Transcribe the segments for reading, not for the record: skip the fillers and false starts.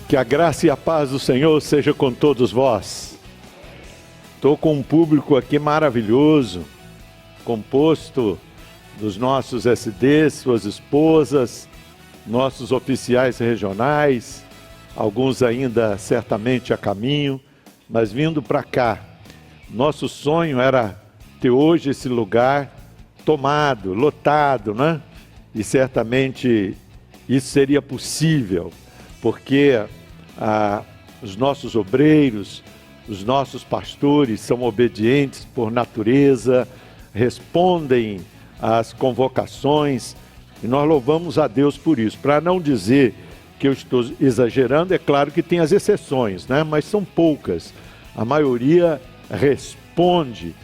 Que a graça e a paz do Senhor seja com todos vós. Estou com um público aqui maravilhoso, composto dos nossos SDs, suas esposas, nossos oficiais regionais, alguns ainda certamente a caminho, mas vindo para cá. Nosso sonho era ter hoje esse lugar tomado, lotado, né? E certamente isso seria possível, porque os nossos obreiros, os nossos pastores são obedientes por natureza, respondem às convocações, e nós louvamos a Deus por isso. Para não dizer que eu estou exagerando, é claro que tem as exceções, né? Mas são poucas. A maioria responde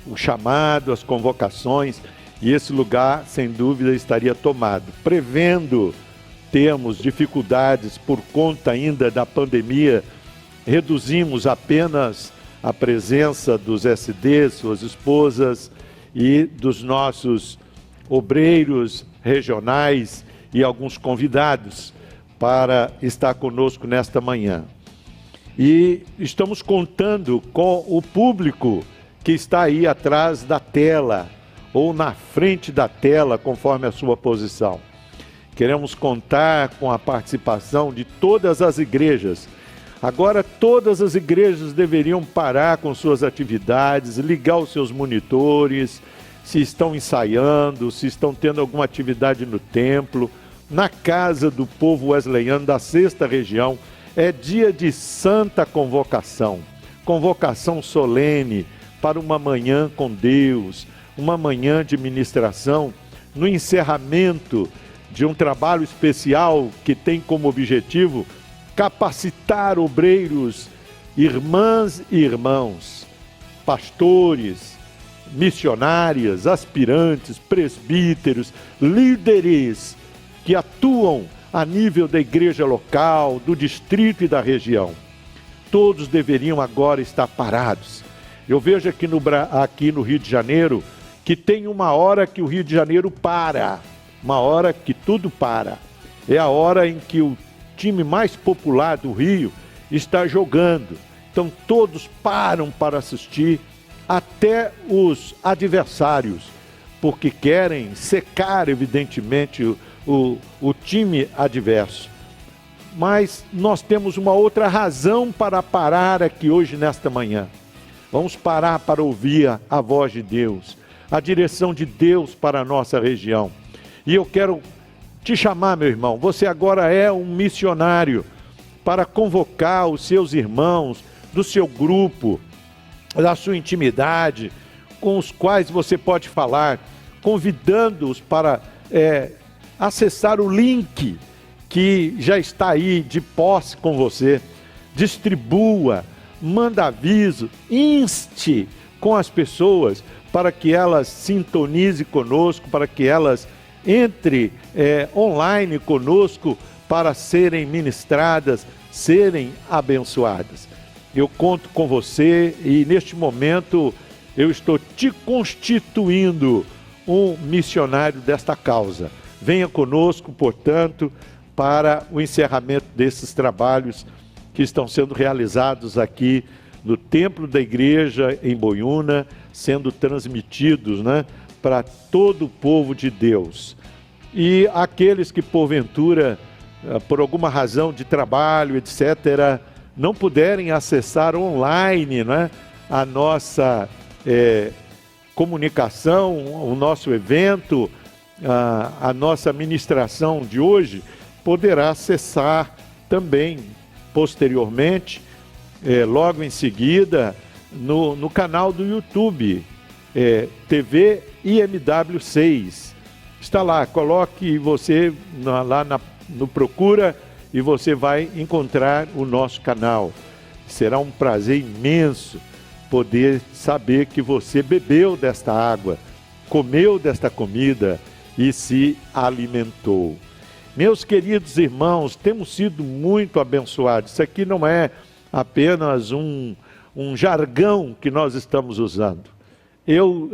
o chamado, as convocações, e esse lugar, sem dúvida, estaria tomado. Prevendo termos dificuldades por conta ainda da pandemia, reduzimos apenas a presença dos SDs, suas esposas e dos nossos obreiros regionais e alguns convidados para estar conosco nesta manhã. E estamos contando com o público que está aí atrás da tela ou na frente da tela, conforme a sua posição. Queremos contar com a participação de todas as igrejas. Agora todas as igrejas deveriam parar com suas atividades, ligar os seus monitores, se estão ensaiando, se estão tendo alguma atividade no templo, na casa do povo wesleyano da 6ª região. É dia de santa convocação, convocação solene para uma manhã com Deus, uma manhã de ministração, no encerramento de um trabalho especial que tem como objetivo capacitar obreiros, irmãs e irmãos, pastores, missionárias, aspirantes, presbíteros, líderes que atuam a nível da igreja local, do distrito e da região. Todos deveriam agora estar parados. Eu vejo aqui no Rio de Janeiro que tem uma hora que o Rio de Janeiro para, uma hora que tudo para. É a hora em que o time mais popular do Rio está jogando. Então todos param para assistir, até os adversários, porque querem secar, evidentemente, o time adverso. Mas nós temos uma outra razão para parar aqui hoje, nesta manhã. Vamos parar para ouvir a voz de Deus, a direção de Deus para a nossa região. E eu quero te chamar, meu irmão, você agora é um missionário para convocar os seus irmãos do seu grupo, da sua intimidade, com os quais você pode falar, convidando-os para acessar o link que já está aí de posse com você. Distribua, manda aviso, inste com as pessoas para que elas sintonizem conosco, para que elas entrem online conosco para serem ministradas, serem abençoadas. Eu conto com você e neste momento eu estou te constituindo um missionário desta causa. Venha conosco, portanto, para o encerramento desses trabalhos que estão sendo realizados aqui no templo da igreja em Boiúna, sendo transmitidos, para todo o povo de Deus. E aqueles que porventura, por alguma razão de trabalho, etc., não puderem acessar online, a nossa comunicação, o nosso evento, a nossa ministração de hoje, poderá acessar também posteriormente, logo em seguida, no canal do YouTube, TV IMW6. Está lá, coloque você no Procura e você vai encontrar o nosso canal. Será um prazer imenso poder saber que você bebeu desta água, comeu desta comida e se alimentou. Meus queridos irmãos, temos sido muito abençoados. Isso aqui não é apenas um jargão que nós estamos usando. Eu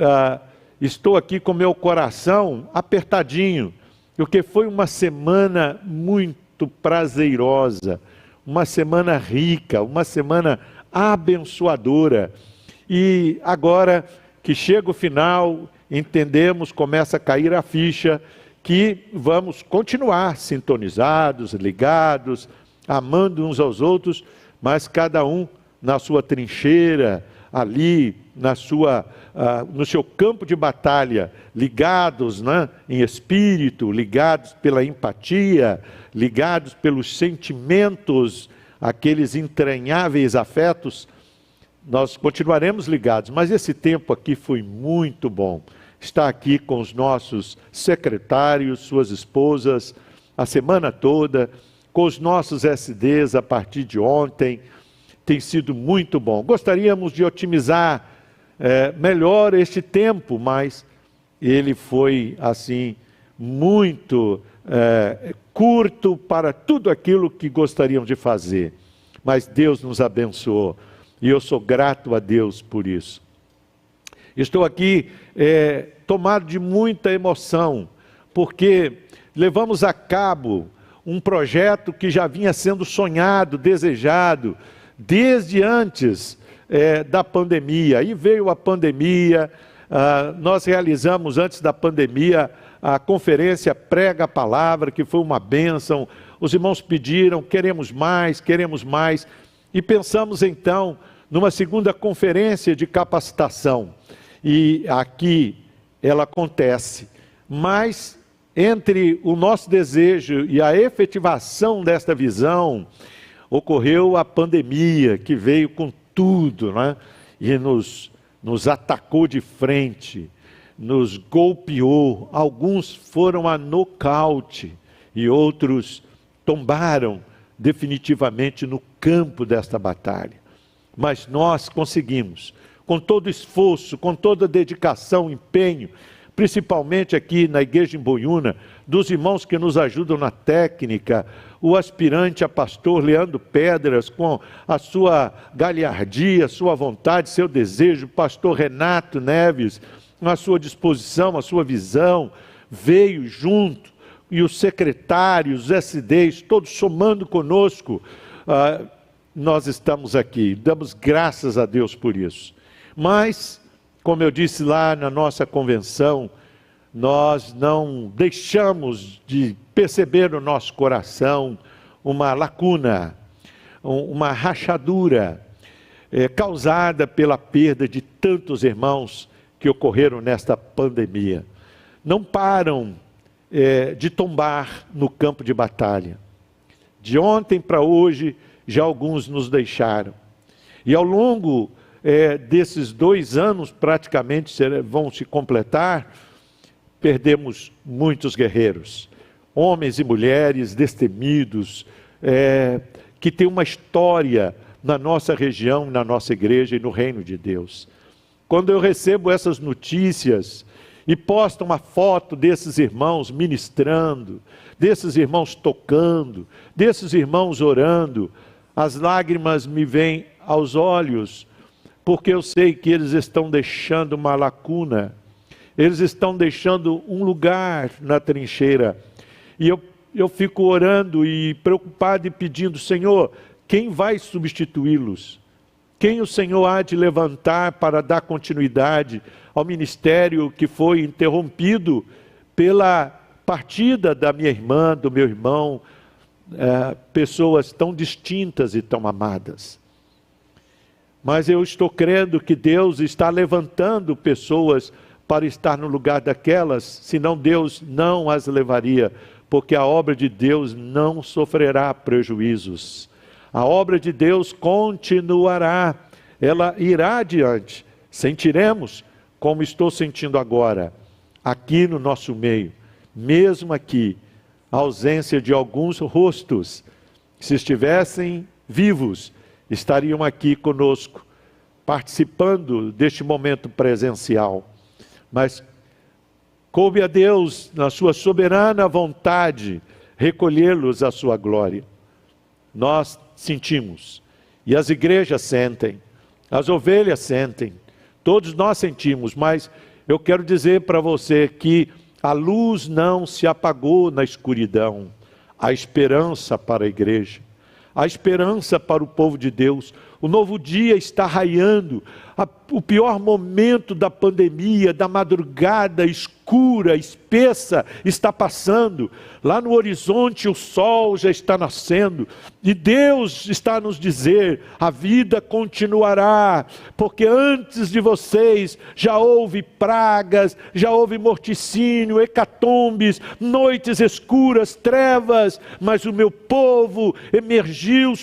estou aqui com meu coração apertadinho, porque foi uma semana muito muito prazerosa, uma semana rica, uma semana abençoadora. E agora que chega o final, entendemos, começa a cair a ficha, que vamos continuar sintonizados, ligados, amando uns aos outros, mas cada um na sua trincheira, ali no seu campo de batalha, ligados, né, em espírito, ligados pela empatia, ligados pelos sentimentos, aqueles entranháveis afetos. Nós continuaremos ligados, mas esse tempo aqui foi muito bom. Estar aqui com os nossos secretários, suas esposas, a semana toda, com os nossos SDs a partir de ontem, tem sido muito bom. Gostaríamos de otimizar melhor este tempo, mas ele foi assim muito curto para tudo aquilo que gostaríamos de fazer. Mas Deus nos abençoou e eu sou grato a Deus por isso. Estou aqui tomado de muita emoção, porque levamos a cabo um projeto que já vinha sendo sonhado, desejado, desde antes da pandemia. Aí veio a pandemia, nós realizamos antes da pandemia a conferência Prega a Palavra, que foi uma bênção. Os irmãos pediram, queremos mais, e pensamos então numa segunda conferência de capacitação. E aqui ela acontece, mas entre o nosso desejo e a efetivação desta visão, ocorreu a pandemia, que veio com tudo, né? E nos atacou de frente, nos golpeou. Alguns foram a nocaute e outros tombaram definitivamente no campo desta batalha. Mas nós conseguimos, com todo esforço, com toda dedicação, empenho, principalmente aqui na igreja em Boiúna, dos irmãos que nos ajudam na técnica, o aspirante a pastor Leandro Pedras, com a sua galhardia, sua vontade, seu desejo, pastor Renato Neves, a sua disposição, a sua visão, veio junto, e os secretários, os SDs, todos somando conosco, nós estamos aqui, damos graças a Deus por isso. Mas, como eu disse lá na nossa convenção, nós não deixamos de perceber no nosso coração uma lacuna, uma rachadura causada pela perda de tantos irmãos que ocorreram nesta pandemia. Não param de tombar no campo de batalha. De ontem para hoje, já alguns nos deixaram. E ao longo desses 2 anos, praticamente vão se completar, perdemos muitos guerreiros, homens e mulheres destemidos, que têm uma história na nossa região, na nossa igreja e no reino de Deus. Quando eu recebo essas notícias e postam uma foto desses irmãos ministrando, desses irmãos tocando, desses irmãos orando, as lágrimas me vêm aos olhos, porque eu sei que eles estão deixando uma lacuna, eles estão deixando um lugar na trincheira, e eu fico orando e preocupado e pedindo: Senhor, quem vai substituí-los? Quem o Senhor há de levantar para dar continuidade ao ministério que foi interrompido pela partida da minha irmã, do meu irmão, pessoas tão distintas e tão amadas? Mas eu estou crendo que Deus está levantando pessoas para estar no lugar daquelas, senão Deus não as levaria, porque a obra de Deus não sofrerá prejuízos. A obra de Deus continuará, ela irá adiante. Sentiremos, como estou sentindo agora, aqui no nosso meio, mesmo aqui, a ausência de alguns rostos. Se estivessem vivos, estariam aqui conosco, participando deste momento presencial. Mas coube a Deus, na sua soberana vontade, recolhê-los à sua glória. Nós sentimos, e as igrejas sentem, as ovelhas sentem, todos nós sentimos, mas eu quero dizer para você que a luz não se apagou na escuridão, a esperança para a igreja, a esperança para o povo de Deus. O novo dia está raiando. O pior momento da pandemia, da madrugada escura, espessa, está passando. Lá no horizonte o sol já está nascendo. E Deus está a nos dizer: a vida continuará, porque antes de vocês já houve pragas, já houve morticínio, hecatombes, noites escuras, trevas, mas o meu povo emergiu,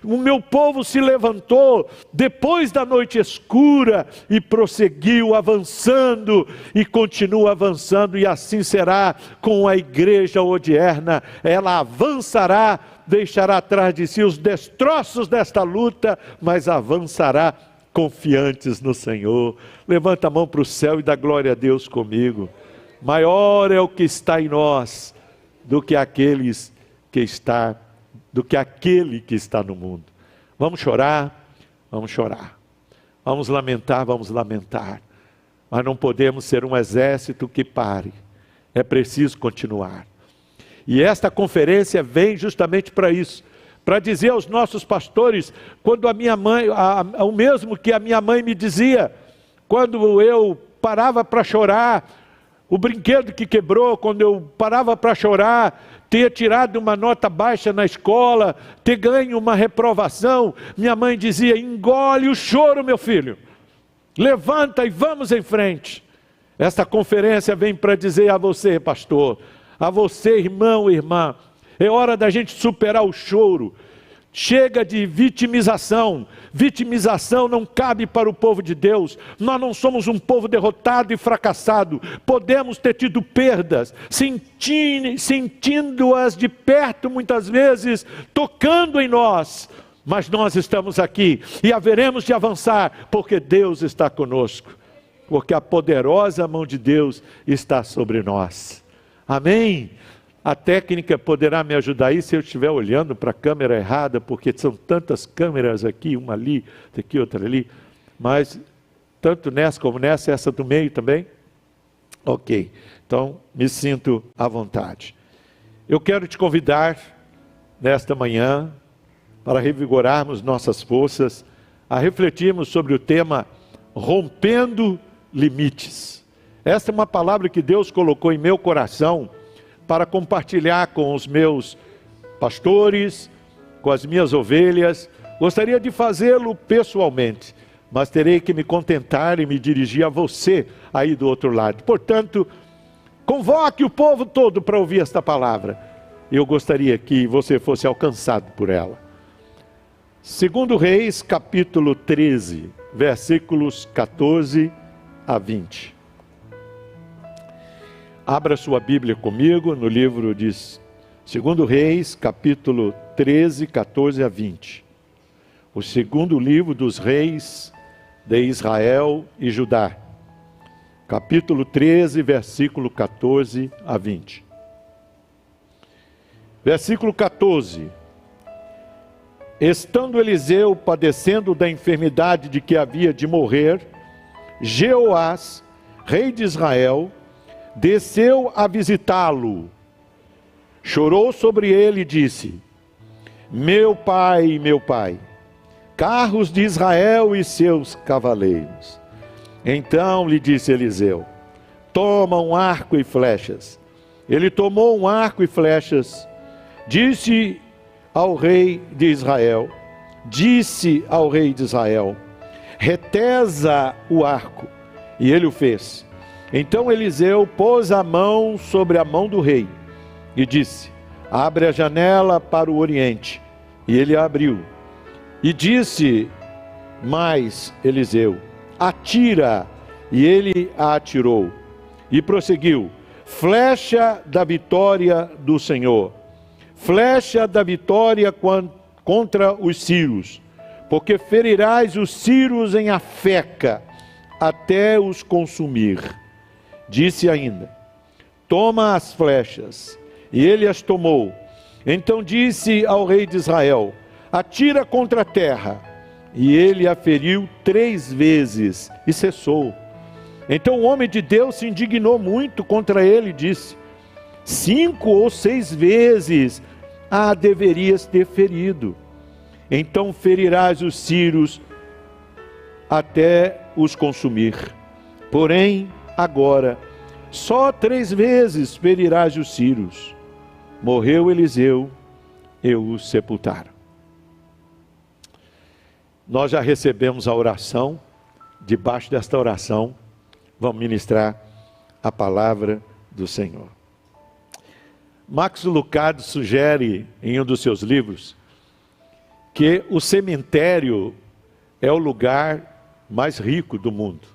o meu povo se levantou depois da noite escura e prosseguiu avançando e continua avançando, e assim será com a igreja odierna. Ela avançará, deixará atrás de si os destroços desta luta, mas avançará confiantes no Senhor. Levanta a mão para o céu e dá glória a Deus comigo. Maior é o que está em nós do que aquele que está no mundo. Vamos chorar, vamos chorar. Vamos lamentar, mas não podemos ser um exército que pare. É preciso continuar. E esta conferência vem justamente para isso, para dizer aos nossos pastores, quando a minha mãe, o mesmo que a minha mãe me dizia, quando eu parava para chorar, o brinquedo que quebrou, quando eu parava para chorar, ter tirado uma nota baixa na escola, ter ganho uma reprovação, minha mãe dizia: engole o choro, meu filho, levanta e vamos em frente. Esta conferência vem para dizer a você, pastor, a você, irmão e irmã, é hora da gente superar o choro. Chega de vitimização. Vitimização não cabe para o povo de Deus. Nós não somos um povo derrotado e fracassado. Podemos ter tido perdas, sentindo-as de perto muitas vezes, tocando em nós. Mas nós estamos aqui e haveremos de avançar, porque Deus está conosco. Porque a poderosa mão de Deus está sobre nós. Amém? A técnica poderá me ajudar aí se eu estiver olhando para a câmera errada, porque são tantas câmeras aqui, uma ali, aqui, outra ali, mas tanto nessa como nessa, essa do meio também? Ok, então me sinto à vontade. Eu quero te convidar nesta manhã para revigorarmos nossas forças, a refletirmos sobre o tema rompendo limites. Esta é uma palavra que Deus colocou em meu coração para compartilhar com os meus pastores, com as minhas ovelhas. Gostaria de fazê-lo pessoalmente, mas terei que me contentar e me dirigir a você aí do outro lado. Portanto, convoque o povo todo para ouvir esta palavra. Eu gostaria que você fosse alcançado por ela. 2 Reis, capítulo 13, versículos 14 a 20. Abra sua Bíblia comigo no livro de 2 Reis, capítulo 13, 14 a 20. O segundo livro dos reis de Israel e Judá. Capítulo 13, versículo 14 a 20. Versículo 14. Estando Eliseu padecendo da enfermidade de que havia de morrer, Jeoás, rei de Israel, desceu a visitá-lo, chorou sobre ele e disse: meu pai, carros de Israel e seus cavaleiros. Então lhe disse Eliseu: toma um arco e flechas. Ele tomou um arco e flechas, disse ao rei de Israel, retesa o arco, e ele o fez. Então Eliseu pôs a mão sobre a mão do rei e disse: abre a janela para o oriente. E ele a abriu. E disse mais Eliseu: atira. E ele a atirou. E prosseguiu: flecha da vitória do Senhor, flecha da vitória contra os sírios, porque ferirás os sírios em Afeca, até os consumir. Disse ainda: toma as flechas. E ele as tomou. Então disse ao rei de Israel: atira contra a terra. E ele a feriu 3 vezes e cessou. Então o homem de Deus se indignou muito contra ele e disse: 5 ou 6 vezes a deverias ter ferido. Então ferirás os círios até os consumir. Porém, agora, só 3 vezes ferirás os círios. Morreu Eliseu, e o sepultaram. Nós já recebemos a oração. Debaixo desta oração, vamos ministrar a palavra do Senhor. Max Lucado sugere em um dos seus livros que o cemitério é o lugar mais rico do mundo.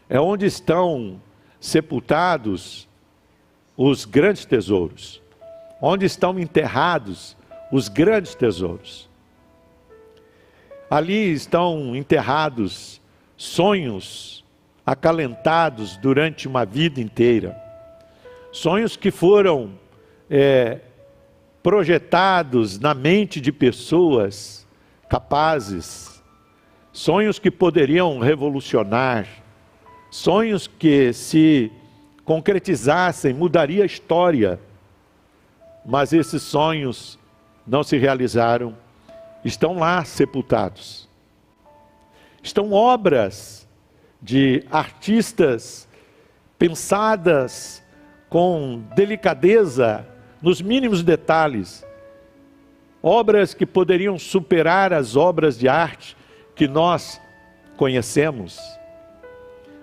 É onde estão sepultados os grandes tesouros, onde estão enterrados os grandes tesouros. Ali estão enterrados sonhos acalentados durante uma vida inteira, sonhos que foram projetados na mente de pessoas capazes, sonhos que poderiam revolucionar, sonhos que, se concretizassem, mudaria a história. Mas esses sonhos não se realizaram, estão lá sepultados. Estão obras de artistas pensadas com delicadeza nos mínimos detalhes, obras que poderiam superar as obras de arte que nós conhecemos,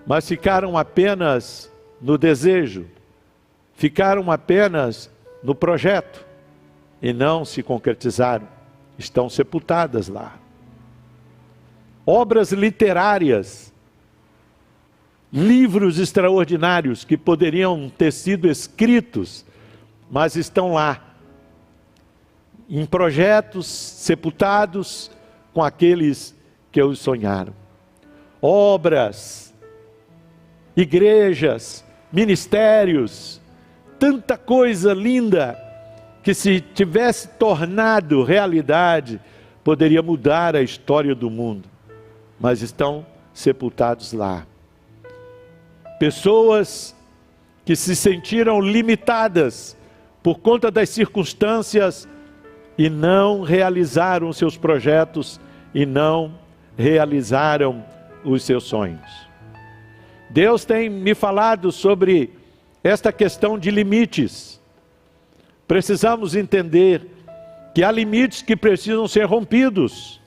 mas ficaram apenas no desejo, ficaram apenas no projeto e não se concretizaram, estão sepultadas lá. Obras literárias, livros extraordinários que poderiam ter sido escritos, mas estão lá, em projetos sepultados com aqueles que os sonharam. Obras, igrejas, ministérios, tanta coisa linda que, se tivesse tornado realidade, poderia mudar a história do mundo, mas estão sepultados lá. Pessoas que se sentiram limitadas por conta das circunstâncias e não realizaram seus projetos e não realizaram os seus sonhos. Deus tem me falado sobre esta questão de limites. Precisamos entender que há limites que precisam ser rompidos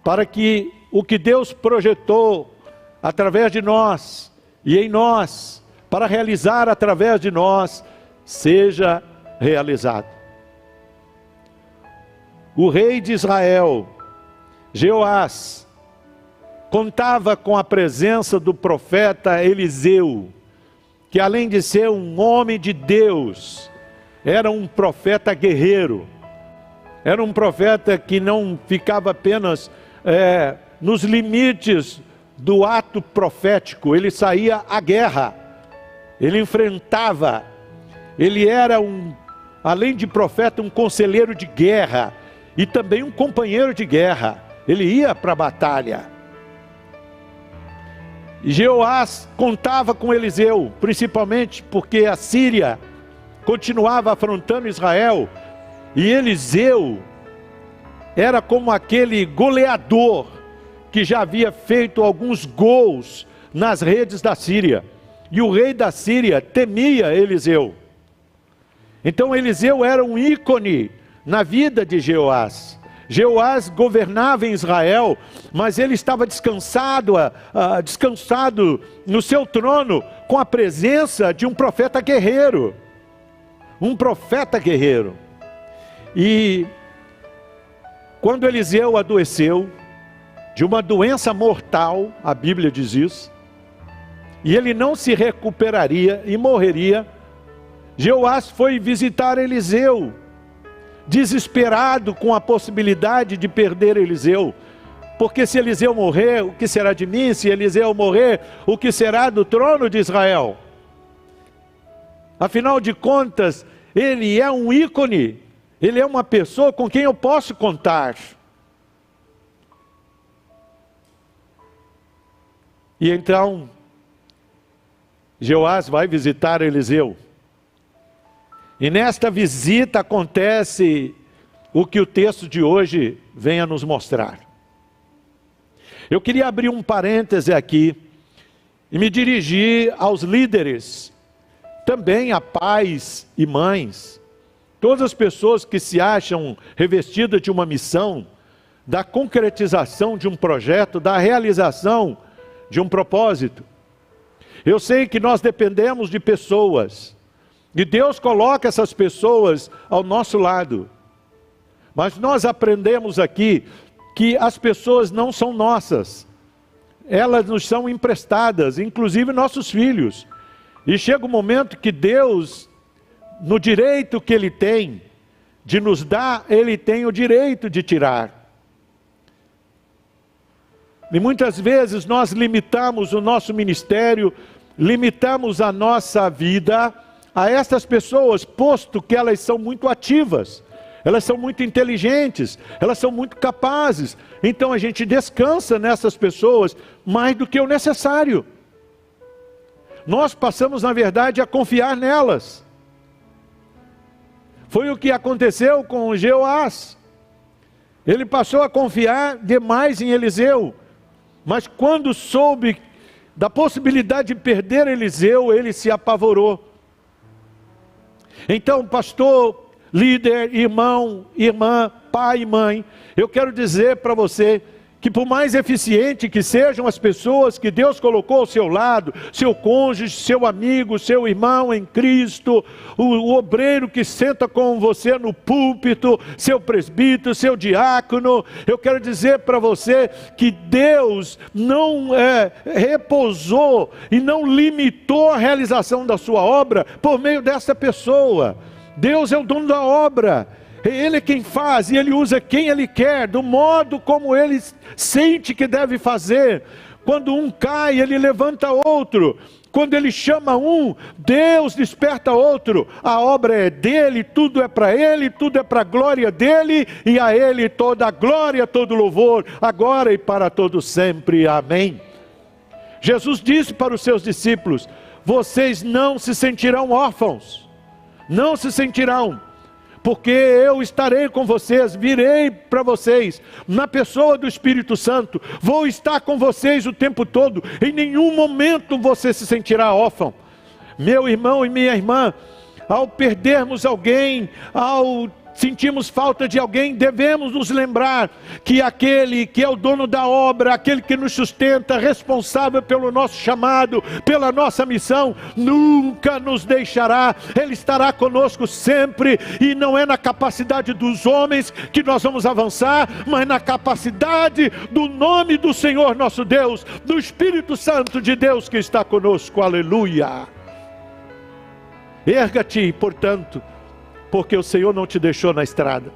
para que o que Deus projetou através de nós e em nós, para realizar através de nós, seja realizado. O rei de Israel, Jeoás, contava com a presença do profeta Eliseu, que, além de ser um homem de Deus, era um profeta guerreiro, era um profeta que não ficava apenas nos limites do ato profético, ele saía à guerra, ele enfrentava, ele era além de profeta, um conselheiro de guerra, e também um companheiro de guerra, ele ia para a batalha. E Jeoás contava com Eliseu, principalmente porque a Síria continuava afrontando Israel, e Eliseu era como aquele goleador que já havia feito alguns gols nas redes da Síria, e o rei da Síria temia Eliseu. Então Eliseu era um ícone na vida de Jeoás. Jeoás governava em Israel, mas ele estava descansado no seu trono, com a presença de um profeta guerreiro. Um profeta guerreiro. E quando Eliseu adoeceu de uma doença mortal, a Bíblia diz isso, e ele não se recuperaria e morreria, Jeoás foi visitar Eliseu, desesperado com a possibilidade de perder Eliseu, porque se Eliseu morrer, o que será de mim? Se Eliseu morrer, o que será do trono de Israel? Afinal de contas, ele é um ícone, ele é uma pessoa com quem eu posso contar. E então, Jeoás vai visitar Eliseu, E nesta visita acontece o que o texto de hoje vem a nos mostrar. Eu queria abrir um parêntese aqui e me dirigir aos líderes, também a pais e mães, todas as pessoas que se acham revestidas de uma missão, da concretização de um projeto, da realização de um propósito. Eu sei que nós dependemos de pessoas, e Deus coloca essas pessoas ao nosso lado, mas nós aprendemos aqui que as pessoas não são nossas, elas nos são emprestadas, inclusive nossos filhos. E chega um momento que Deus, no direito que Ele tem de nos dar, Ele tem o direito de tirar. E muitas vezes nós limitamos o nosso ministério, limitamos a nossa vida a essas pessoas, posto que elas são muito ativas, elas são muito inteligentes, elas são muito capazes. Então a gente descansa nessas pessoas mais do que o necessário. Nós passamos, na verdade, a confiar nelas. Foi o que aconteceu com Jeoás. Ele passou a confiar demais em Eliseu, mas quando soube da possibilidade de perder Eliseu, ele se apavorou. Então, pastor, líder, irmão, irmã, pai e mãe, eu quero dizer para você que por mais eficiente que sejam as pessoas que Deus colocou ao seu lado, seu cônjuge, seu amigo, seu irmão em Cristo, o obreiro que senta com você no púlpito, seu presbítero, seu diácono, eu quero dizer para você que Deus não repousou e não limitou a realização da sua obra por meio dessa pessoa. Deus é o dono da obra. Ele é quem faz e Ele usa quem Ele quer, do modo como Ele sente que deve fazer. Quando um cai, Ele levanta outro. Quando Ele chama um, Deus desperta outro. A obra é dEle, tudo é para Ele, tudo é para a glória dEle, e a Ele toda a glória, todo louvor, agora e para todo sempre. Amém. Jesus disse para os seus discípulos: vocês não se sentirão órfãos, não se sentirão, porque eu estarei com vocês, virei para vocês, na pessoa do Espírito Santo, vou estar com vocês o tempo todo, em nenhum momento você se sentirá órfão. Meu irmão e minha irmã, ao perdermos alguém, ao sentimos falta de alguém, devemos nos lembrar que aquele que é o dono da obra, aquele que nos sustenta, responsável pelo nosso chamado, pela nossa missão, nunca nos deixará. Ele estará conosco sempre, e não é na capacidade dos homens que nós vamos avançar, mas na capacidade do nome do Senhor nosso Deus, do Espírito Santo de Deus que está conosco. Aleluia. Erga-te, portanto, porque o Senhor não te deixou na estrada.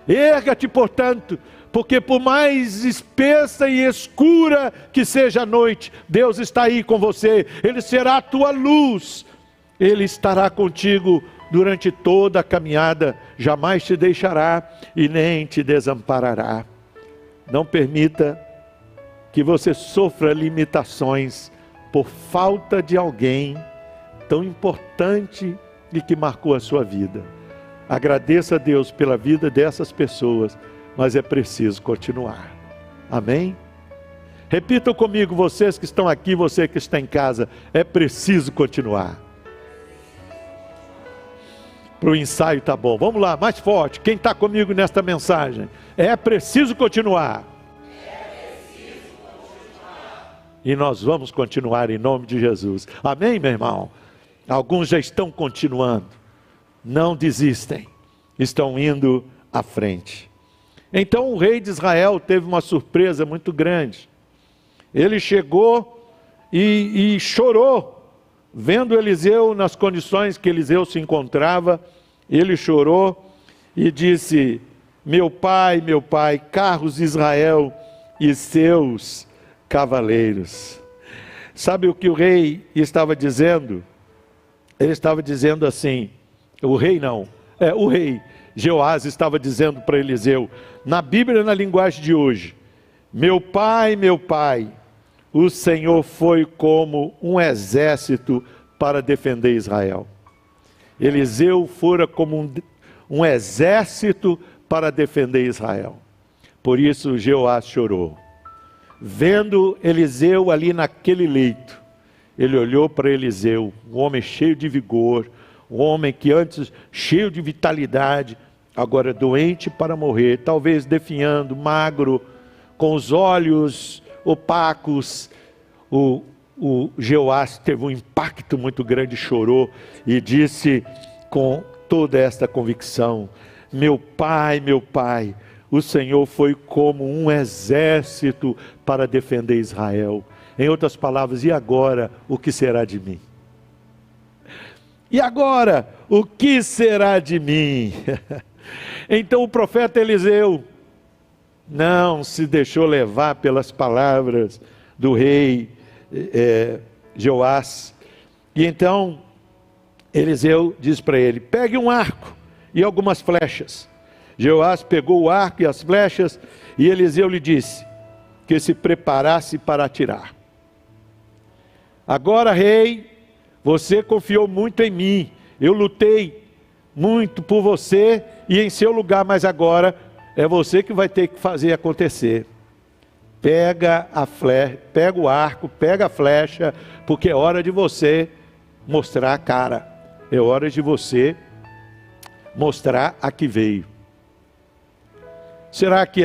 Erga-te, portanto, porque por mais espessa e escura que seja a noite, Deus está aí com você. Ele será a tua luz. Ele estará contigo durante toda a caminhada. Jamais te deixará e nem te desamparará. Não permita que você sofra limitações por falta de alguém tão importante e que marcou a sua vida. Agradeça a Deus pela vida dessas pessoas, mas é preciso continuar. Amém? Repitam comigo, vocês que estão aqui, você que está em casa, é preciso continuar. Para o ensaio tá bom, vamos lá, mais forte, quem está comigo nesta mensagem? É preciso continuar. E nós vamos continuar em nome de Jesus. Amém, meu irmão? Alguns já estão continuando, não desistem, estão indo à frente. Então o rei de Israel teve uma surpresa muito grande. Ele chegou e chorou, vendo Eliseu nas condições que Eliseu se encontrava. Ele chorou e disse: meu pai, carros de Israel e seus cavaleiros. Sabe o que o rei estava dizendo? Ele estava dizendo assim, o rei Jeoás estava dizendo para Eliseu, na Bíblia, na linguagem de hoje: meu pai, o Senhor foi como um exército para defender Israel. Eliseu fora como um exército para defender Israel. Por isso Jeoás chorou. Vendo Eliseu ali naquele leito, ele olhou para Eliseu, um homem cheio de vigor, um homem que antes cheio de vitalidade, agora doente para morrer, talvez definhando, magro, com os olhos opacos. O Jeoás teve um impacto muito grande, chorou e disse com toda esta convicção: meu pai, o Senhor foi como um exército para defender Israel. Em outras palavras, e agora o que será de mim? E agora o que será de mim? Então o profeta Eliseu não se deixou levar pelas palavras do rei Jeoás. E então Eliseu diz para ele: pegue um arco e algumas flechas. Jeoás pegou o arco e as flechas, e Eliseu lhe disse que se preparasse para atirar. Agora, rei, você confiou muito em mim, eu lutei muito por você e em seu lugar, mas agora é você que vai ter que fazer acontecer. Pega o arco, pega a flecha, porque é hora de você mostrar a cara, é hora de você mostrar a que veio. Será que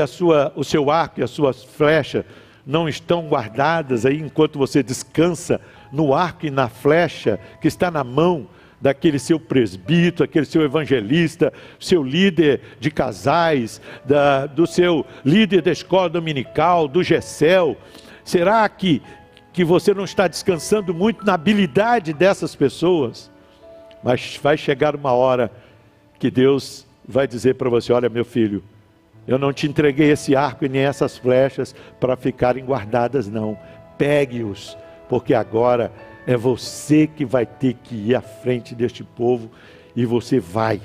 o seu arco e as suas flechas não estão guardadas aí enquanto você descansa no arco e na flecha que está na mão daquele seu presbítero, aquele seu evangelista, seu líder de casais, do seu líder da escola dominical, do GECEL? Será que você não está descansando muito na habilidade dessas pessoas? Mas vai chegar uma hora que Deus vai dizer para você: olha, meu filho, eu não te entreguei esse arco e nem essas flechas para ficarem guardadas, não. Pegue-os, porque agora é você que vai ter que ir à frente deste povo, e você vai,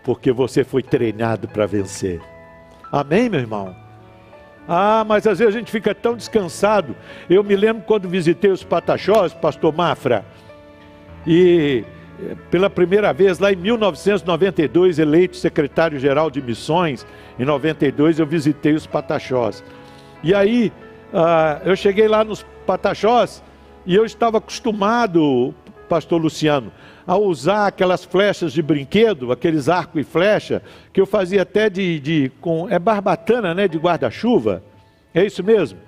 porque você foi treinado para vencer. Amém, meu irmão? Mas às vezes a gente fica tão descansado. Eu me lembro quando visitei os Pataxós, pastor Mafra, e pela primeira vez lá em 1992, eleito secretário-geral de missões, em 92 eu visitei os Pataxós. E aí eu cheguei lá nos Pataxós e eu estava acostumado, pastor Luciano, a usar aquelas flechas de brinquedo, aqueles arco e flecha, que eu fazia até com barbatana, né, de guarda-chuva, é isso mesmo?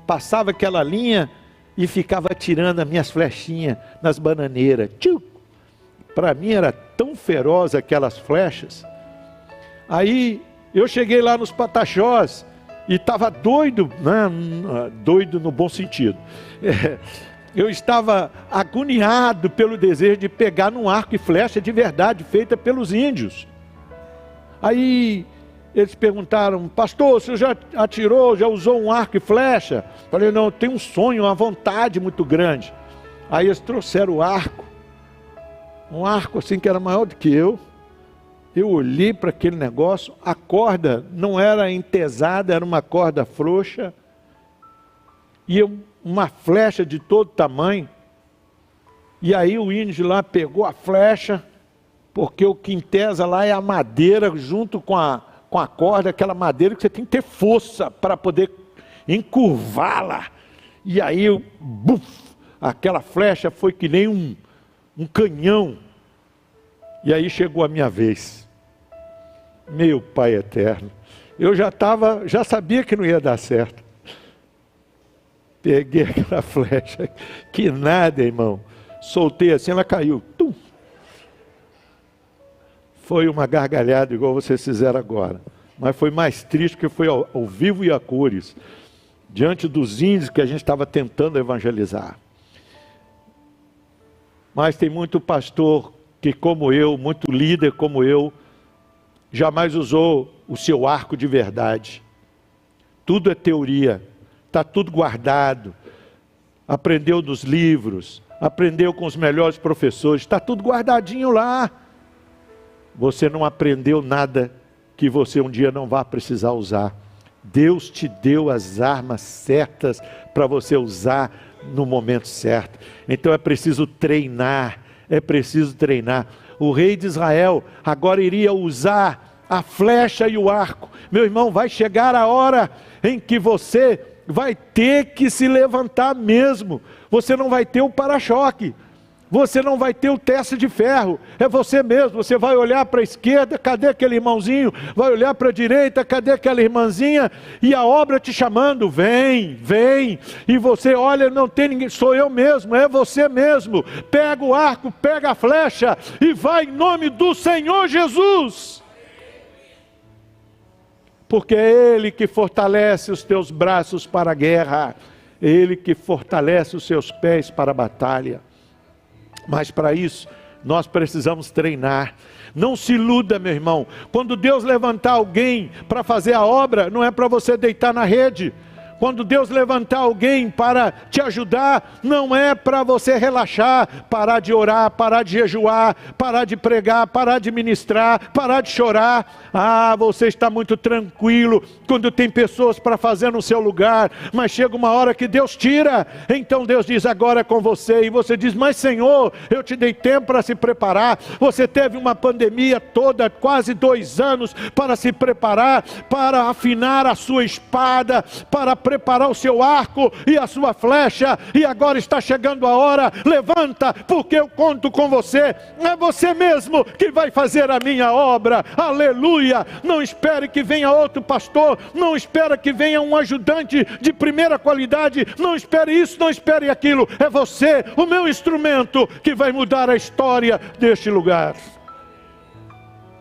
Passava aquela linha e ficava atirando as minhas flechinhas nas bananeiras. Para mim era tão feroz aquelas flechas. Aí eu cheguei lá nos Pataxós e estava doido, né? Doido no bom sentido. Eu estava agoniado pelo desejo de pegar num arco e flecha de verdade, feita pelos índios. Aí eles perguntaram: pastor, o senhor já atirou, já usou um arco e flecha? Falei: não, eu tenho um sonho, uma vontade muito grande. Aí eles trouxeram o arco, um arco assim que era maior do que eu. Eu olhei para aquele negócio, a corda não era entesada, era uma corda frouxa, e uma flecha de todo tamanho. E aí o índio lá pegou a flecha, porque o que entesa lá é a madeira junto com a corda, aquela madeira que você tem que ter força para poder encurvá-la. E aí, aquela flecha foi que nem um canhão. E aí chegou a minha vez. Meu Pai eterno, eu já sabia que não ia dar certo. Peguei aquela flecha, que nada, irmão. Soltei assim, ela caiu. Tum. Foi uma gargalhada igual vocês fizeram agora. Mas foi mais triste, porque foi ao vivo e a cores, diante dos índios que a gente estava tentando evangelizar. Mas tem muito pastor que, como eu, muito líder como eu, jamais usou o seu arco de verdade. Tudo é teoria, está tudo guardado, aprendeu dos livros, aprendeu com os melhores professores, está tudo guardadinho lá. Você não aprendeu nada que você um dia não vai precisar usar. Deus te deu as armas certas para você usar no momento certo. Então é preciso treinar, O rei de Israel agora iria usar a flecha e o arco. Meu irmão, vai chegar a hora em que você vai ter que se levantar mesmo. Você não vai ter o para-choque. Você não vai ter o teste de ferro, é você mesmo. Você vai olhar para a esquerda, cadê aquele irmãozinho? Vai olhar para a direita, cadê aquela irmãzinha? E a obra te chamando, vem, vem. E você olha, não tem ninguém, sou eu mesmo, é você mesmo. Pega o arco, pega a flecha e vai em nome do Senhor Jesus. Porque é Ele que fortalece os teus braços para a guerra, é Ele que fortalece os seus pés para a batalha. Mas para isso, nós precisamos treinar. Não se iluda, meu irmão. Quando Deus levantar alguém para fazer a obra, não é para você deitar na rede. Quando Deus levantar alguém para te ajudar, não é para você relaxar, parar de orar, parar de jejuar, parar de pregar, parar de ministrar, parar de chorar. Ah, você está muito tranquilo quando tem pessoas para fazer no seu lugar, mas chega uma hora que Deus tira. Então Deus diz, agora é com você. E você diz, mas Senhor, eu te dei tempo para se preparar. Você teve uma pandemia toda, quase 2 anos, para se preparar, para afinar a sua espada, para preparar o seu arco e a sua flecha, e agora está chegando a hora. Levanta, porque eu conto com você. É você mesmo que vai fazer a minha obra. Aleluia. Não espere que venha outro pastor, não espere que venha um ajudante de primeira qualidade, não espere isso, não espere aquilo. É você, o meu instrumento, que vai mudar a história deste lugar.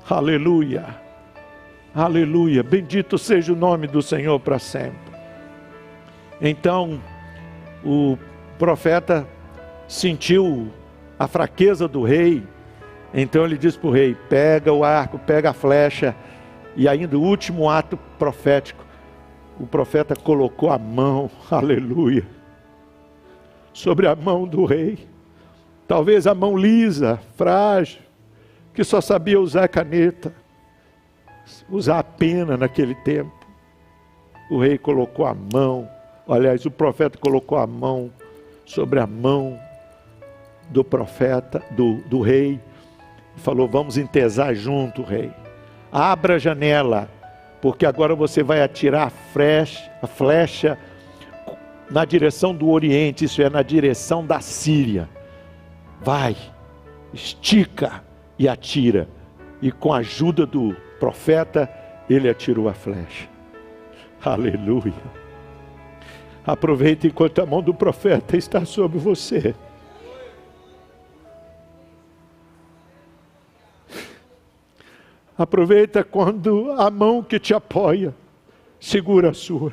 Aleluia. Aleluia. Bendito seja o nome do Senhor para sempre. Então, o profeta sentiu a fraqueza do rei. Então ele diz para o rei, pega o arco, pega a flecha. E ainda o último ato profético, o profeta colocou a mão, aleluia, sobre a mão do rei. Talvez a mão lisa, frágil, que só sabia usar caneta, usar a pena naquele tempo. O rei colocou a mão, aliás, o profeta colocou a mão sobre a mão do profeta, do rei, e falou, vamos entesar junto, rei. Abra a janela, porque agora você vai atirar a flecha na direção do Oriente, isso é, na direção da Síria. Vai, estica e atira. E com a ajuda do profeta, ele atirou a flecha. Aleluia. Aproveite enquanto a mão do profeta está sobre você. Aproveita quando a mão que te apoia segura a sua.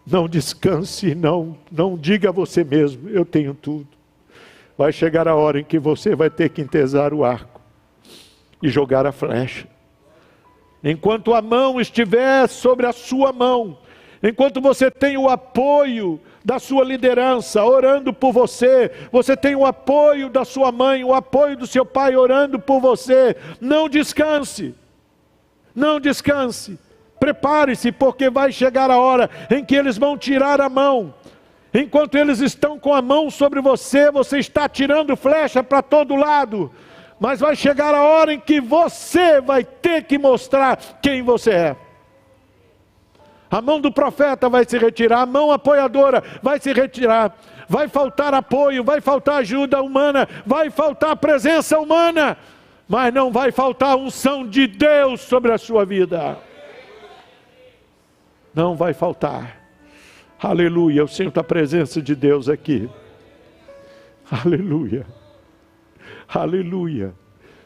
Não descanse, não diga a você mesmo, eu tenho tudo. Vai chegar a hora em que você vai ter que entesar o arco e jogar a flecha. Enquanto a mão estiver sobre a sua mão, enquanto você tem o apoio da sua liderança orando por você, você tem o apoio da sua mãe, o apoio do seu pai orando por você, não descanse, não descanse, prepare-se, porque vai chegar a hora em que eles vão tirar a mão. Enquanto eles estão com a mão sobre você, você está tirando flecha para todo lado, mas vai chegar a hora em que você vai ter que mostrar quem você é. A mão do profeta vai se retirar, a mão apoiadora vai se retirar, vai faltar apoio, vai faltar ajuda humana, vai faltar presença humana, mas não vai faltar a unção de Deus sobre a sua vida. Não vai faltar. Aleluia, eu sinto a presença de Deus aqui. Aleluia. Aleluia.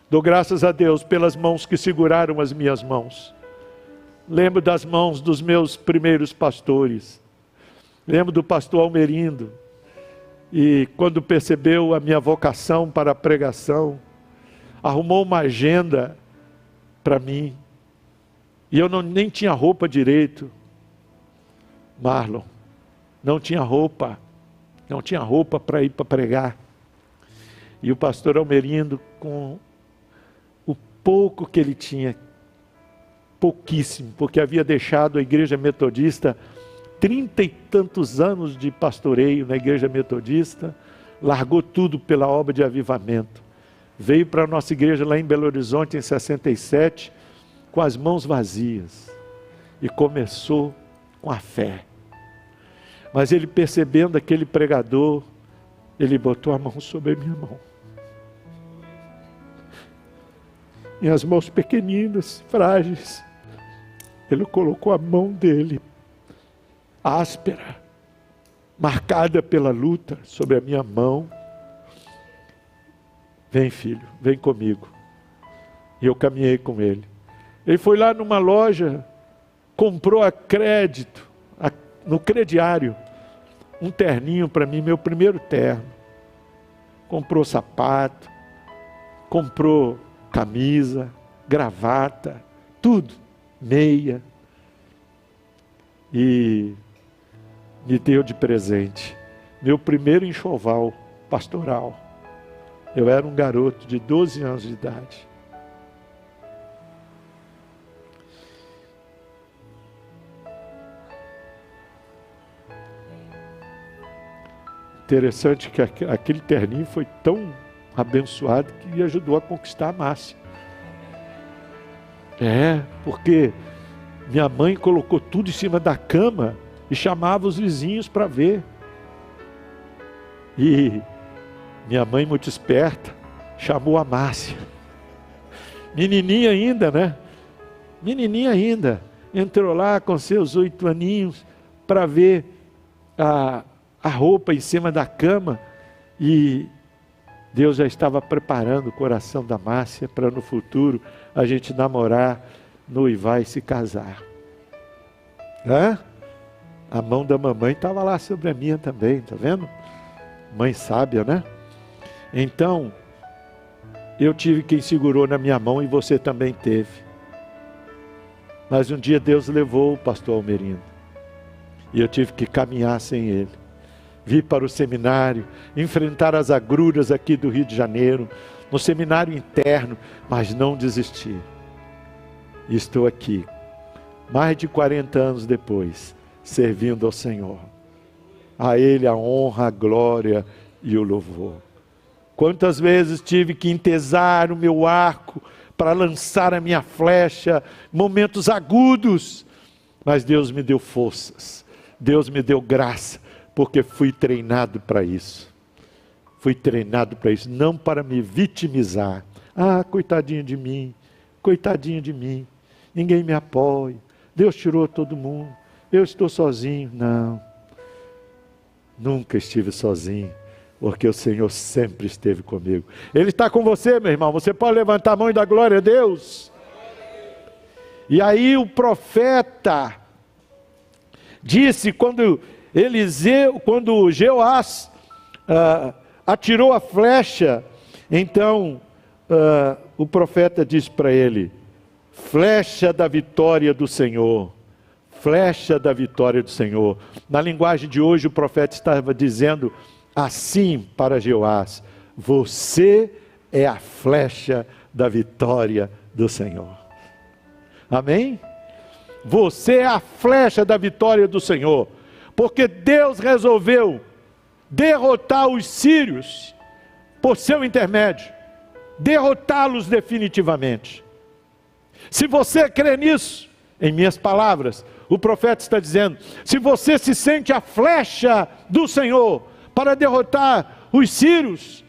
Dou graças a Deus pelas mãos que seguraram as minhas mãos. Lembro das mãos dos meus primeiros pastores. Lembro do pastor Almerindo. E quando percebeu a minha vocação para a pregação, arrumou uma agenda para mim. E eu nem tinha roupa direito. Marlon, não tinha roupa para ir para pregar. E o pastor Almerindo, com o pouco que ele tinha, pouquíssimo, porque havia deixado a igreja metodista 30 e tantos anos de pastoreio na igreja metodista, largou tudo pela obra de avivamento. Veio para a nossa igreja lá em Belo Horizonte em 67, com as mãos vazias. E começou com a fé. Mas ele, percebendo aquele pregador, ele botou a mão sobre a minha mão. E as mãos pequeninas, frágeis, ele colocou a mão dele, áspera, marcada pela luta, sobre a minha mão. Vem, filho, vem comigo. E eu caminhei com ele. Ele foi lá numa loja, comprou a crédito, no crediário, um terninho para mim, meu primeiro terno. Comprou sapato, comprou camisa, gravata, tudo, meia. E me deu de presente meu primeiro enxoval pastoral. Eu era um garoto de 12 anos de idade. Interessante que aquele terninho foi tão abençoado que ajudou a conquistar a Márcia. Porque minha mãe colocou tudo em cima da cama e chamava os vizinhos para ver. E minha mãe, muito esperta, chamou a Márcia. Menininha ainda, né? Menininha ainda. Entrou lá com seus 8 aninhos para ver a roupa em cima da cama. E Deus já estava preparando o coração da Márcia para no futuro a gente namorar, noivar e se casar. A mão da mamãe estava lá sobre a minha também, tá vendo? Mãe sábia, né? Então, eu tive quem segurou na minha mão e você também teve. Mas um dia Deus levou o pastor Almerindo. E eu tive que caminhar sem ele. Vir para o seminário, enfrentar as agruras aqui do Rio de Janeiro, no seminário interno, mas não desistir. E estou aqui, mais de 40 anos depois, servindo ao Senhor. A Ele a honra, a glória e o louvor. Quantas vezes tive que entesar o meu arco para lançar a minha flecha, momentos agudos, mas Deus me deu forças, Deus me deu graça, porque fui treinado para isso. Fui treinado para isso, não para me vitimizar. Coitadinho de mim, ninguém me apoia, Deus tirou todo mundo, eu estou sozinho. Não, nunca estive sozinho, porque o Senhor sempre esteve comigo. Ele está com você, meu irmão. Você pode levantar a mão e dar glória a Deus. E aí o profeta disse, quando Jeoás atirou a flecha, então o profeta disse para ele: flecha da vitória do Senhor. Flecha da vitória do Senhor. Na linguagem de hoje, o profeta estava dizendo assim para Jeoás: você é a flecha da vitória do Senhor. Amém? Você é a flecha da vitória do Senhor, porque Deus resolveu derrotar os sírios por seu intermédio, derrotá-los definitivamente. Se você crê nisso, em minhas palavras, o profeta está dizendo: se você se sente a flecha do Senhor para derrotar os sírios,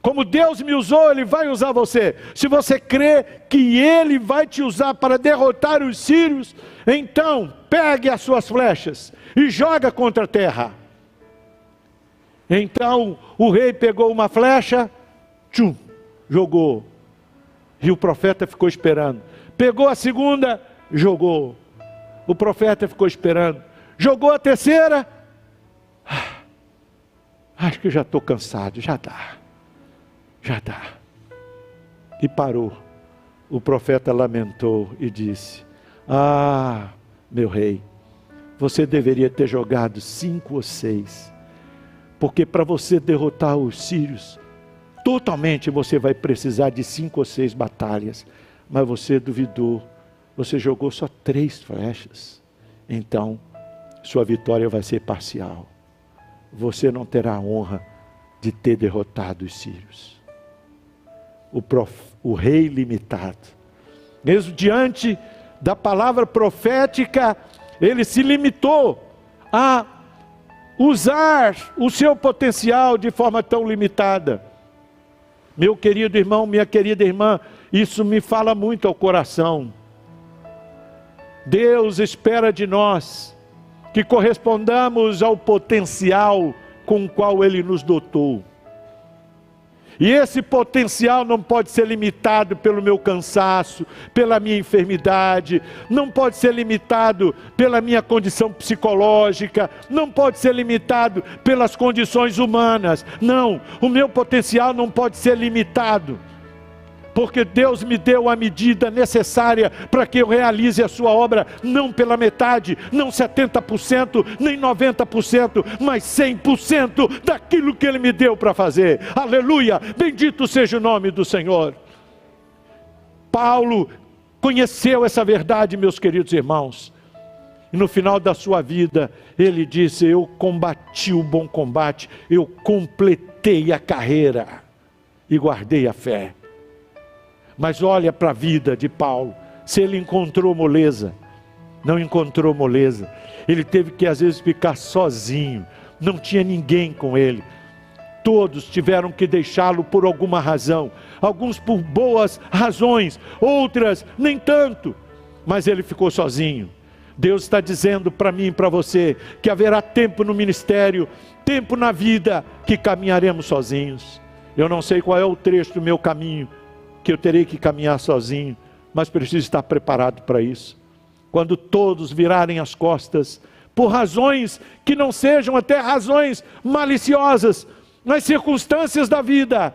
como Deus me usou, Ele vai usar você. Se você crê que Ele vai te usar para derrotar os sírios, então pegue as suas flechas e joga contra a terra. Então o rei pegou uma flecha, jogou, e o profeta ficou esperando. Pegou a segunda, jogou. O profeta ficou esperando. Jogou a terceira. Acho que já estou cansado, já dá. E parou. O profeta lamentou e disse: meu rei, você deveria ter jogado 5 ou 6, porque para você derrotar os sírios totalmente, você vai precisar de 5 ou 6 batalhas, mas você duvidou, você jogou só 3 flechas. Então sua vitória vai ser parcial. Você não terá a honra de ter derrotado os sírios. O rei limitado, mesmo diante da palavra profética, ele se limitou a usar o seu potencial de forma tão limitada. Meu querido irmão, minha querida irmã, isso me fala muito ao coração. Deus espera de nós que correspondamos ao potencial com o qual Ele nos dotou. E esse potencial não pode ser limitado pelo meu cansaço, pela minha enfermidade, não pode ser limitado pela minha condição psicológica, não pode ser limitado pelas condições humanas. Não, o meu potencial não pode ser limitado, porque Deus me deu a medida necessária para que eu realize a sua obra, não pela metade, não 70%, nem 90%, mas 100% daquilo que Ele me deu para fazer. Aleluia, bendito seja o nome do Senhor. Paulo conheceu essa verdade, meus queridos irmãos, e no final da sua vida, ele disse: eu combati o bom combate, eu completei a carreira e guardei a fé. Mas olha para a vida de Paulo, se ele encontrou moleza, não encontrou moleza, ele teve que às vezes ficar sozinho, não tinha ninguém com ele, todos tiveram que deixá-lo por alguma razão, alguns por boas razões, outras nem tanto, mas ele ficou sozinho. Deus está dizendo para mim e para você, que haverá tempo no ministério, tempo na vida, que caminharemos sozinhos. Eu não sei qual é o trecho do meu caminho, que eu terei que caminhar sozinho, mas preciso estar preparado para isso. Quando todos virarem as costas, por razões que não sejam até razões maliciosas, nas circunstâncias da vida,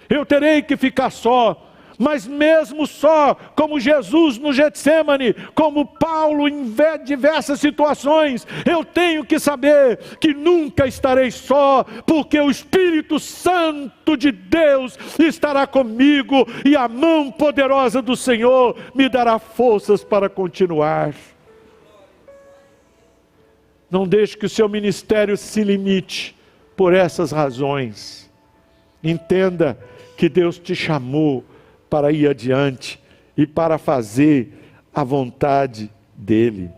eu terei que ficar só. Mas mesmo só, como Jesus no Getsêmani, como Paulo em diversas situações, eu tenho que saber que nunca estarei só, porque o Espírito Santo de Deus estará comigo, e a mão poderosa do Senhor me dará forças para continuar. Não deixe que o seu ministério se limite por essas razões. Entenda que Deus te chamou para ir adiante e para fazer a vontade dEle.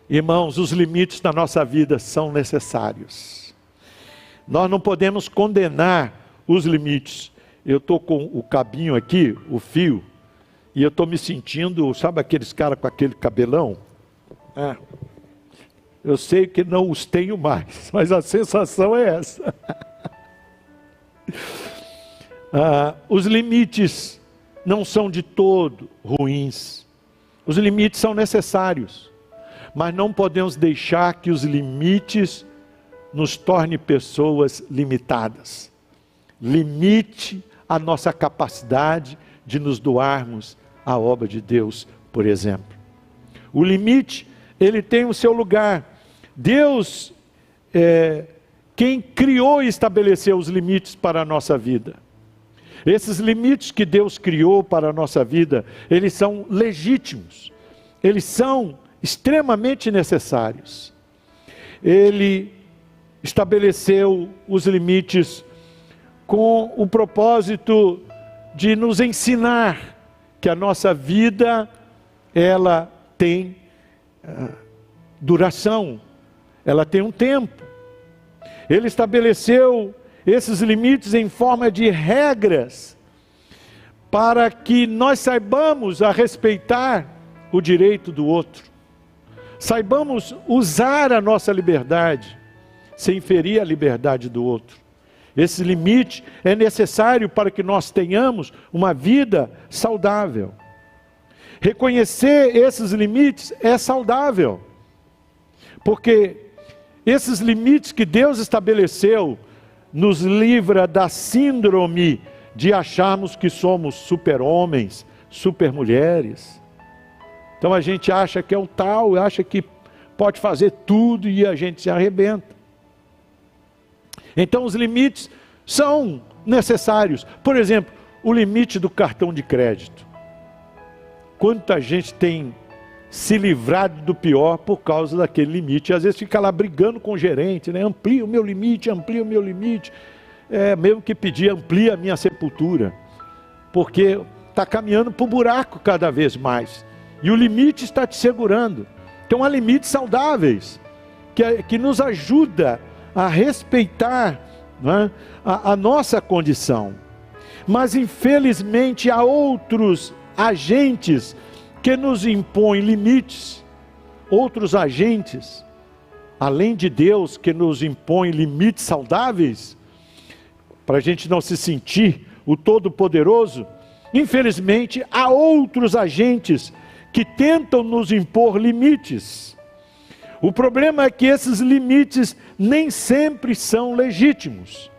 Irmãos, os limites da nossa vida são necessários. Nós não podemos condenar os limites. Eu estou com o cabinho aqui, o fio, e eu estou me sentindo, sabe aqueles caras com aquele cabelão? Eu sei que não os tenho mais, mas a sensação é essa. Os limites não são de todo ruins. Os limites são necessários, mas não podemos deixar que os limites nos tornem pessoas limitadas. Limite a nossa capacidade de nos doarmos à obra de Deus, por exemplo. O limite, ele tem o seu lugar. Deus quem criou e estabeleceu os limites para a nossa vida. Esses limites que Deus criou para a nossa vida, eles são legítimos, eles são extremamente necessários. Ele estabeleceu os limites com o propósito de nos ensinar que a nossa vida, ela tem duração, ela tem um tempo. Ele estabeleceu esses limites em forma de regras, para que nós saibamos a respeitar o direito do outro, saibamos usar a nossa liberdade, sem ferir a liberdade do outro. Esse limite é necessário para que nós tenhamos uma vida saudável. Reconhecer esses limites é saudável, porque esses limites que Deus estabeleceu nos livra da síndrome de acharmos que somos super-homens, super-mulheres. Então a gente acha que é o tal, acha que pode fazer tudo e a gente se arrebenta. Então os limites são necessários. Por exemplo, o limite do cartão de crédito. Quanta gente tem se livrar do pior por causa daquele limite. Às vezes fica lá brigando com o gerente, né? Amplia o meu limite, amplia o meu limite. Mesmo que pedir, amplia a minha sepultura. Porque está caminhando para o buraco cada vez mais. E o limite está te segurando. Então há limites saudáveis, que nos ajuda a respeitar, né, a nossa condição. Mas infelizmente há outros agentes que nos impõem limites, outros agentes, além de Deus, que nos impõem limites saudáveis, para a gente não se sentir o Todo-Poderoso. Infelizmente há outros agentes que tentam nos impor limites. O problema é que esses limites nem sempre são legítimos.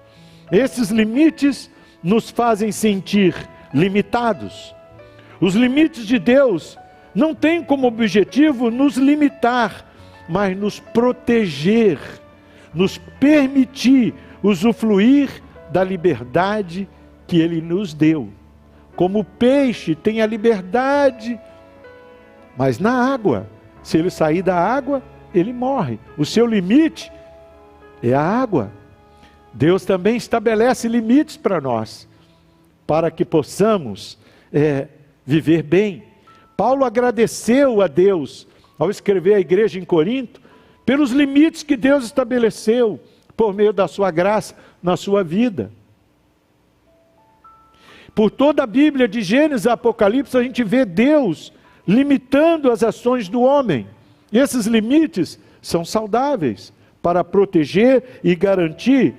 Esses limites nos fazem sentir limitados. Os limites de Deus não têm como objetivo nos limitar, mas nos proteger, nos permitir usufruir da liberdade que Ele nos deu. Como o peixe tem a liberdade, mas na água, se ele sair da água, ele morre. O seu limite é a água. Deus também estabelece limites para nós, para que possamos viver bem. Paulo agradeceu a Deus, ao escrever à igreja em Corinto, pelos limites que Deus estabeleceu, por meio da sua graça, na sua vida. Por toda a Bíblia, de Gênesis a Apocalipse, a gente vê Deus limitando as ações do homem. E esses limites são saudáveis para proteger e garantir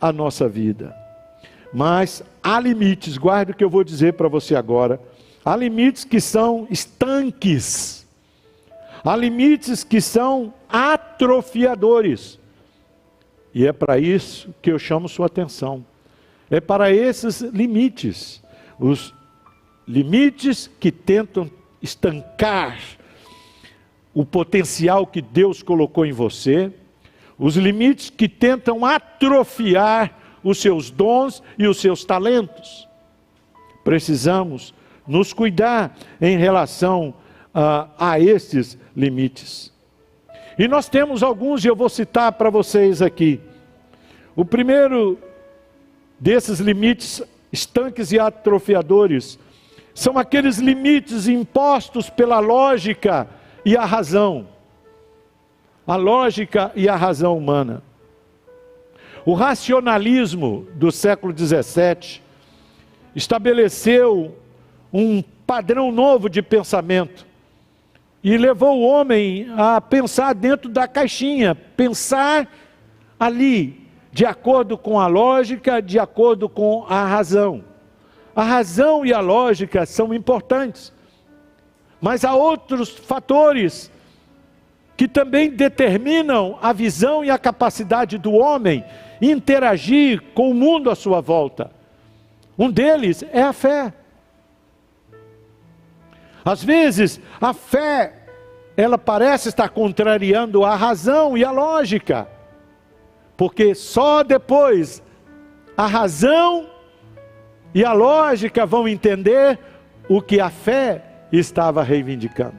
a nossa vida. Mas há limites, guarde o que eu vou dizer para você agora. Há limites que são estanques. Há limites que são atrofiadores. E é para isso que eu chamo sua atenção. É para esses limites. Os limites que tentam estancar o potencial que Deus colocou em você. Os limites que tentam atrofiar os seus dons e os seus talentos. Precisamos nos cuidar em relação a esses limites. E nós temos alguns, e eu vou citar para vocês aqui. O primeiro desses limites estanques e atrofiadores são aqueles limites impostos pela lógica e a razão. A lógica e a razão humana. O racionalismo do século XVII estabeleceu um padrão novo de pensamento e levou o homem a pensar dentro da caixinha, pensar ali, de acordo com a lógica, de acordo com a razão. A razão e a lógica são importantes, mas há outros fatores que também determinam a visão e a capacidade do homem interagir com o mundo à sua volta. Um deles é a fé. Às vezes, a fé, ela parece estar contrariando a razão e a lógica, porque só depois a razão e a lógica vão entender o que a fé estava reivindicando.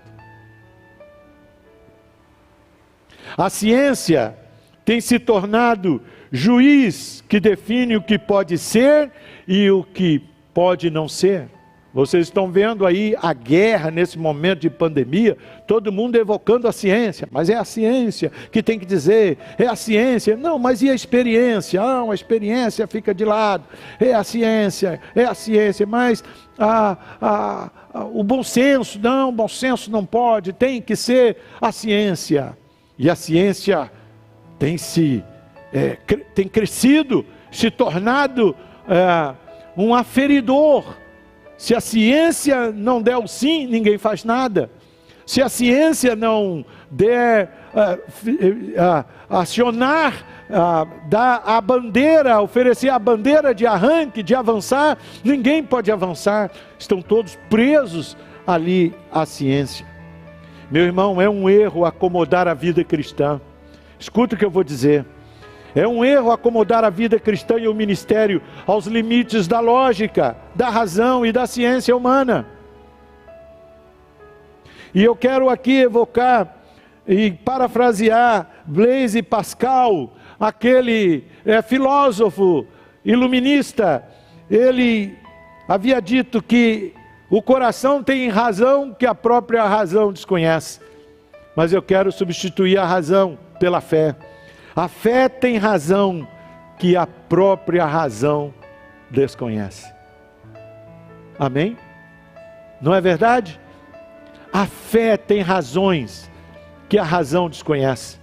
A ciência tem se tornado juiz que define o que pode ser e o que pode não ser. Vocês estão vendo aí a guerra nesse momento de pandemia, todo mundo evocando a ciência, mas é a ciência que tem que dizer, é a ciência, não, mas e a experiência? Não, a experiência fica de lado, é a ciência, mas o bom senso, não, o bom senso não pode, tem que ser a ciência. E a ciência tem crescido, se tornado um aferidor. Se a ciência não der o sim, ninguém faz nada. Se a ciência não der acionar, dar a bandeira, oferecer a bandeira de arranque, de avançar, ninguém pode avançar. Estão todos presos ali à ciência. Meu irmão, é um erro acomodar a vida cristã. Escuta o que eu vou dizer. É um erro acomodar a vida cristã e o ministério aos limites da lógica, da razão e da ciência humana. E eu quero aqui evocar e parafrasear Blaise Pascal, aquele filósofo iluminista. Ele havia dito que o coração tem razão que a própria razão desconhece. Mas eu quero substituir a razão pela fé. A fé tem razão que a própria razão desconhece. Amém? Não é verdade? A fé tem razões que a razão desconhece.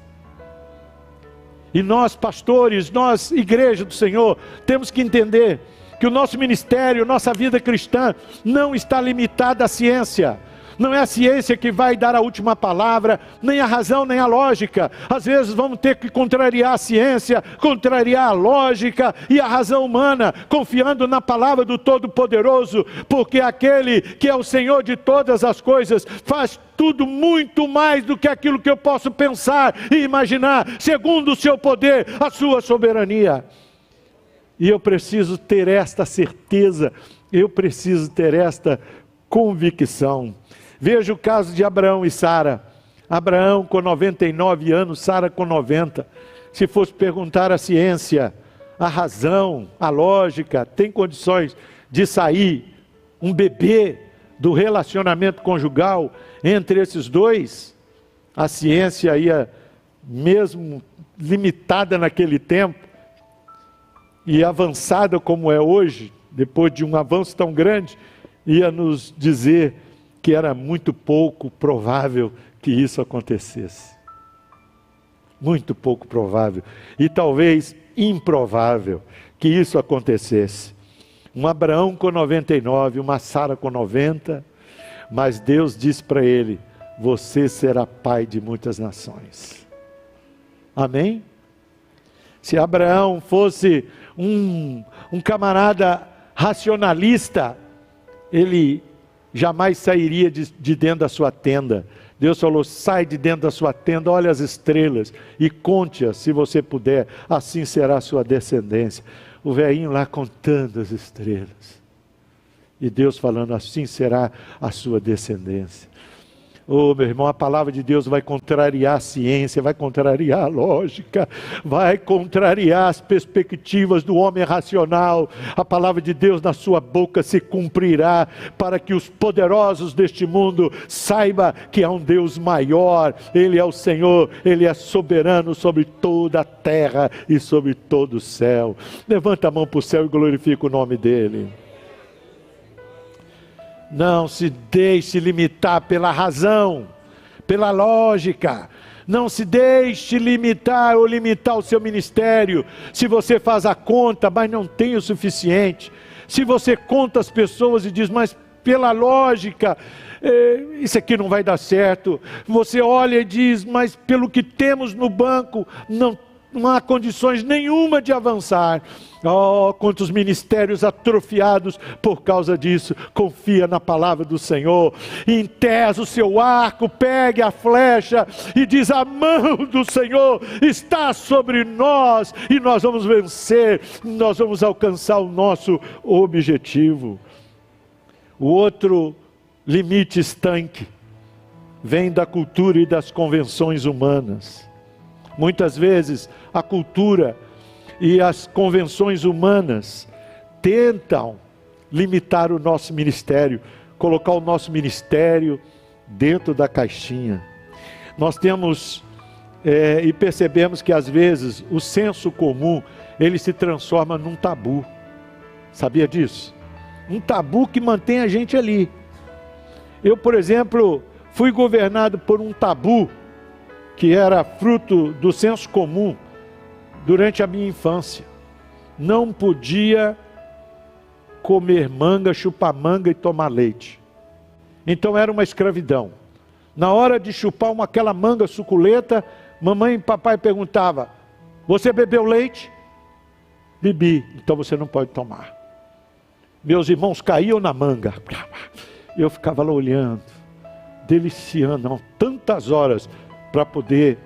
E nós, pastores, nós, igreja do Senhor, temos que entender que o nosso ministério, nossa vida cristã, não está limitada à ciência. Não é a ciência que vai dar a última palavra, nem a razão, nem a lógica. Às vezes vamos ter que contrariar a ciência, contrariar a lógica e a razão humana, confiando na palavra do Todo-Poderoso, porque aquele que é o Senhor de todas as coisas, faz tudo muito mais do que aquilo que eu posso pensar e imaginar, segundo o seu poder, a sua soberania. E eu preciso ter esta certeza, eu preciso ter esta convicção. Veja o caso de Abraão e Sara. Abraão com 99 anos, Sara com 90. Se fosse perguntar a ciência, a razão, a lógica, tem condições de sair um bebê do relacionamento conjugal entre esses dois? A ciência ia, mesmo limitada naquele tempo, e avançada como é hoje, depois de um avanço tão grande, ia nos dizer que era muito pouco provável que isso acontecesse. Muito pouco provável. E talvez improvável que isso acontecesse. Um Abraão com 99, uma Sara com 90, mas Deus disse para ele: você será pai de muitas nações. Amém? Se Abraão fosse um camarada racionalista, ele jamais sairia de dentro da sua tenda. Deus falou: sai de dentro da sua tenda, olha as estrelas e conte-as se você puder, assim será a sua descendência. O velhinho lá contando as estrelas, e Deus falando: assim será a sua descendência. Oh, meu irmão, a palavra de Deus vai contrariar a ciência, vai contrariar a lógica, vai contrariar as perspectivas do homem racional. A palavra de Deus na sua boca se cumprirá, para que os poderosos deste mundo saibam que há um Deus maior. Ele é o Senhor, Ele é soberano sobre toda a terra e sobre todo o céu. Levanta a mão para o céu e glorifica o nome dEle. Não se deixe limitar pela razão, pela lógica. Não se deixe limitar ou limitar o seu ministério. Se você faz a conta, mas não tem o suficiente. Se você conta as pessoas e diz: mas pela lógica, isso aqui não vai dar certo. Você olha e diz: mas pelo que temos no banco, não há condições nenhuma de avançar. Oh, quantos ministérios atrofiados por causa disso. Confia na palavra do Senhor, entesa o seu arco, pegue a flecha e diz: a mão do Senhor está sobre nós, e nós vamos vencer, nós vamos alcançar o nosso objetivo. O outro limite estanque vem da cultura e das convenções humanas. Muitas vezes a cultura e as convenções humanas tentam limitar o nosso ministério, colocar o nosso ministério dentro da caixinha. Nós temos e percebemos que às vezes o senso comum, ele se transforma num tabu. Sabia disso? Um tabu que mantém a gente ali. Eu, por exemplo, fui governado por um tabu que era fruto do senso comum durante a minha infância. Não podia comer manga, chupar manga e tomar leite. Então era uma escravidão. Na hora de chupar aquela manga suculenta, mamãe e papai perguntavam: você bebeu leite? Bebi. Então você não pode tomar. Meus irmãos caíam na manga. Eu ficava lá olhando, deliciando, tantas horas para poder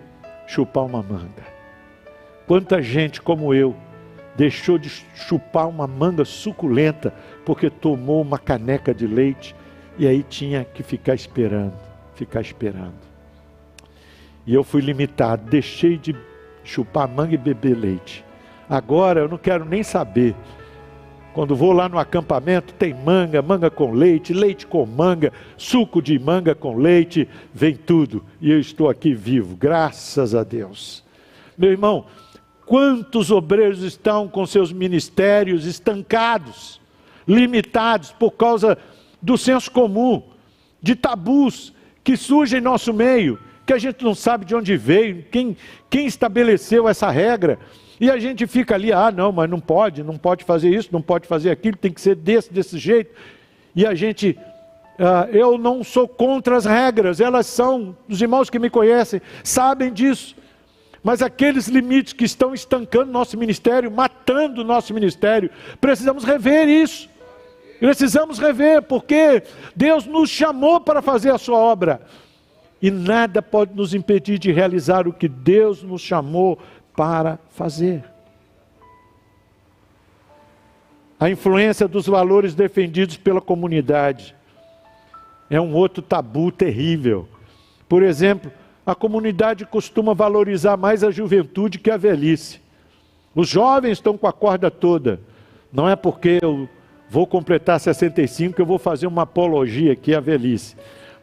chupar uma manga. Quanta gente como eu deixou de chupar uma manga suculenta porque tomou uma caneca de leite e aí tinha que ficar esperando. ficar esperando. E eu fui limitado, deixei de chupar manga e beber leite. Agora eu não quero nem saber. Quando vou lá no acampamento, tem manga, manga com leite, leite com manga, suco de manga com leite, vem tudo. E eu estou aqui vivo, graças a Deus. Meu irmão, quantos obreiros estão com seus ministérios estancados, limitados por causa do senso comum, de tabus que surgem em nosso meio, que a gente não sabe de onde veio, quem estabeleceu essa regra. E a gente fica ali, não, mas não pode fazer isso, não pode fazer aquilo, tem que ser desse jeito. E a gente, eu não sou contra as regras, elas são, os irmãos que me conhecem, sabem disso. Mas aqueles limites que estão estancando nosso ministério, matando o nosso ministério, precisamos rever isso. Precisamos rever, porque Deus nos chamou para fazer a sua obra. E nada pode nos impedir de realizar o que Deus nos chamou para fazer. A influência dos valores defendidos pela comunidade é um outro tabu terrível. Por exemplo, a comunidade costuma valorizar mais a juventude que a velhice. Os jovens estão com a corda toda. Não é porque eu vou completar 65 que eu vou fazer uma apologia aqui à velhice.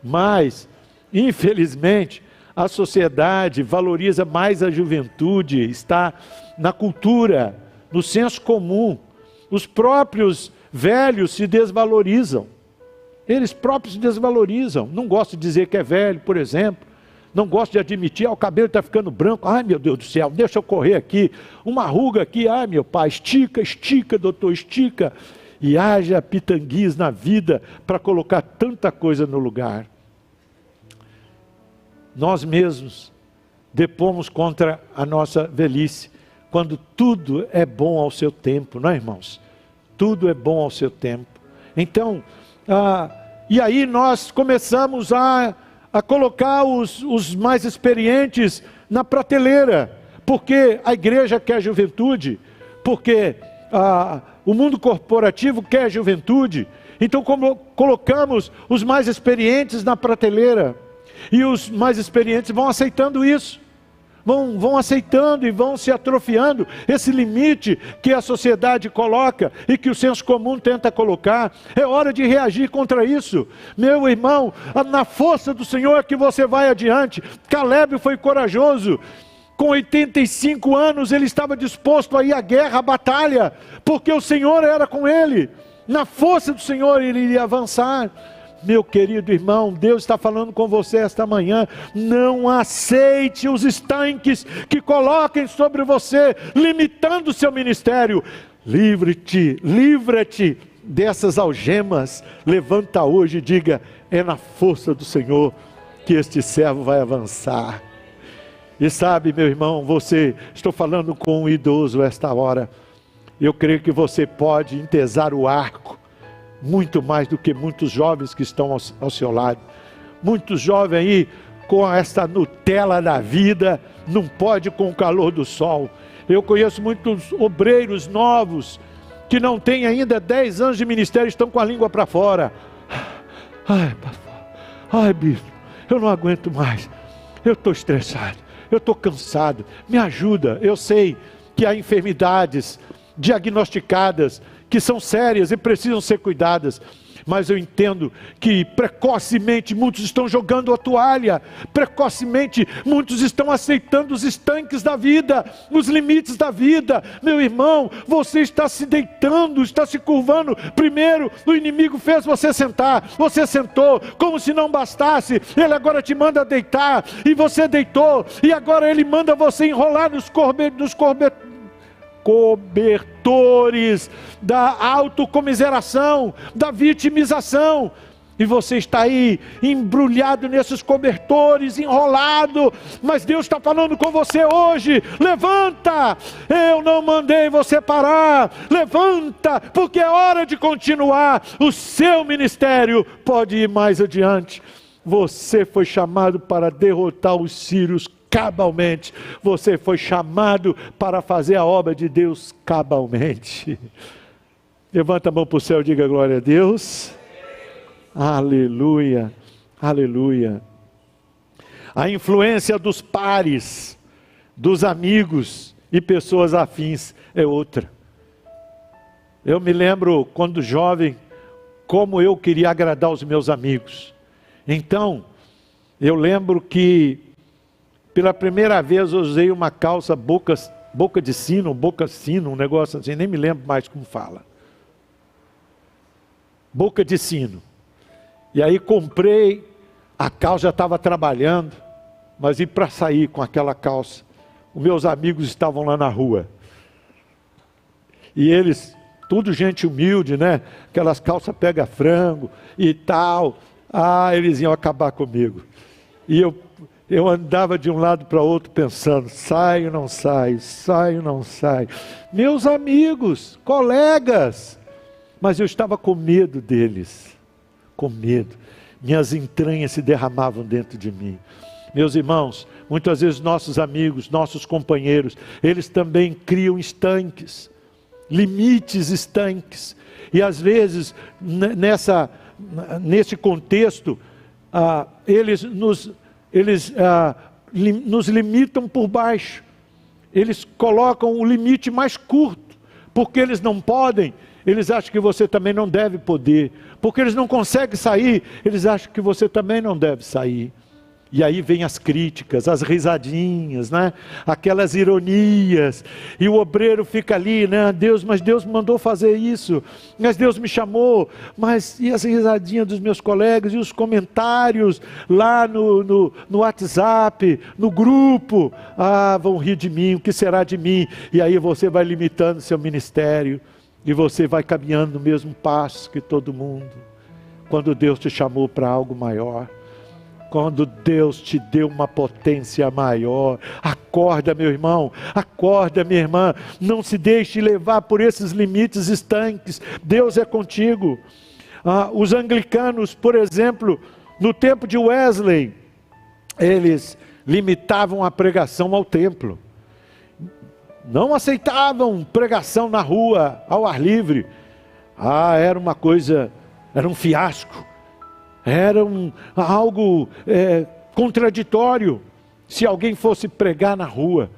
Mas, infelizmente, a sociedade valoriza mais a juventude, está na cultura, no senso comum. Os próprios velhos se desvalorizam. Eles próprios se desvalorizam. Não gosto de dizer que é velho, por exemplo. Não gosto de admitir, o cabelo está ficando branco. Ai, meu Deus do céu, deixa eu correr aqui. Uma ruga aqui, ai, meu pai, estica, doutor, estica. E haja pitanguis na vida para colocar tanta coisa no lugar. Nós mesmos depomos contra a nossa velhice, quando tudo é bom ao seu tempo, não é, irmãos? Tudo é bom ao seu tempo. Então, e aí nós começamos a colocar os mais experientes na prateleira, porque a igreja quer juventude, porque o mundo corporativo quer juventude. Então colocamos os mais experientes na prateleira, e os mais experientes vão aceitando isso, vão aceitando e vão se atrofiando esse limite que a sociedade coloca e que o senso comum tenta colocar. É hora de reagir contra isso, meu irmão. Na força do Senhor é que você vai adiante. Caleb foi corajoso. Com 85 anos ele estava disposto a ir à guerra, à batalha, porque o Senhor era com ele. Na força do Senhor ele iria avançar. Meu querido irmão, Deus está falando com você esta manhã. Não aceite os estanques que coloquem sobre você, limitando o seu ministério. Livra-te dessas algemas. Levanta hoje e diga: é na força do Senhor que este servo vai avançar. E sabe, meu irmão, estou falando com um idoso esta hora. Eu creio que você pode entesar o arco muito mais do que muitos jovens que estão ao seu lado. Muitos jovens aí com esta Nutella da vida, não pode com o calor do sol. Eu conheço muitos obreiros novos que não têm ainda 10 anos de ministério, estão com a língua para fora. Ai, pastor, ai, bispo, eu não aguento mais, eu estou estressado, eu estou cansado, me ajuda. Eu sei que há enfermidades diagnosticadas que são sérias e precisam ser cuidadas, mas eu entendo que precocemente muitos estão jogando a toalha, precocemente muitos estão aceitando os estanques da vida, os limites da vida. Meu irmão, você está se deitando, está se curvando. Primeiro o inimigo fez você sentar, você sentou, como se não bastasse, ele agora te manda deitar, e você deitou, e agora ele manda você enrolar nos cobertores da autocomiseração, da vitimização, e você está aí embrulhado nesses cobertores, enrolado. Mas Deus está falando com você hoje: levanta, eu não mandei você parar, levanta, porque é hora de continuar. O seu ministério pode ir mais adiante. Você foi chamado para derrotar os sírios cabalmente. Você foi chamado para fazer a obra de Deus cabalmente. Levanta a mão para o céu e diga glória a Deus. Aleluia, aleluia. A influência dos pares, dos amigos e pessoas afins é outra. Eu me lembro, quando jovem, como eu queria agradar os meus amigos. Então, eu lembro que, pela primeira vez, eu usei uma calça boca de sino, um negócio assim, nem me lembro mais como fala. Boca de sino. E aí comprei, a calça já estava trabalhando, mas e para sair com aquela calça? Os meus amigos estavam lá na rua. E eles, tudo gente humilde, né? Aquelas calças pega frango e tal. Eles iam acabar comigo. E eu andava de um lado para outro pensando, saio, não saio, saio, não saio. Meus amigos, colegas, mas eu estava com medo deles, com medo. Minhas entranhas se derramavam dentro de mim. Meus irmãos, muitas vezes nossos amigos, nossos companheiros, eles também criam estanques, limites estanques. E às vezes, nesse contexto, eles nos limitam por baixo. Eles colocam o limite mais curto, porque eles não podem, eles acham que você também não deve poder. Porque eles não conseguem sair, eles acham que você também não deve sair. E aí vem as críticas, as risadinhas, né? Aquelas ironias, e o obreiro fica ali, né? Mas Deus me mandou fazer isso, mas Deus me chamou, mas e as risadinhas dos meus colegas, e os comentários lá no WhatsApp, no grupo, vão rir de mim, o que será de mim? E aí você vai limitando seu ministério, e você vai caminhando no mesmo passo que todo mundo, quando Deus te chamou para algo maior. Quando Deus te deu uma potência maior. Acorda, meu irmão, acorda, minha irmã, não se deixe levar por esses limites estanques. Deus é contigo. Os anglicanos, por exemplo, no tempo de Wesley, eles limitavam a pregação ao templo. Não aceitavam pregação na rua, ao ar livre. Era uma coisa, era um fiasco. Era algo contraditório. Se alguém fosse pregar na rua,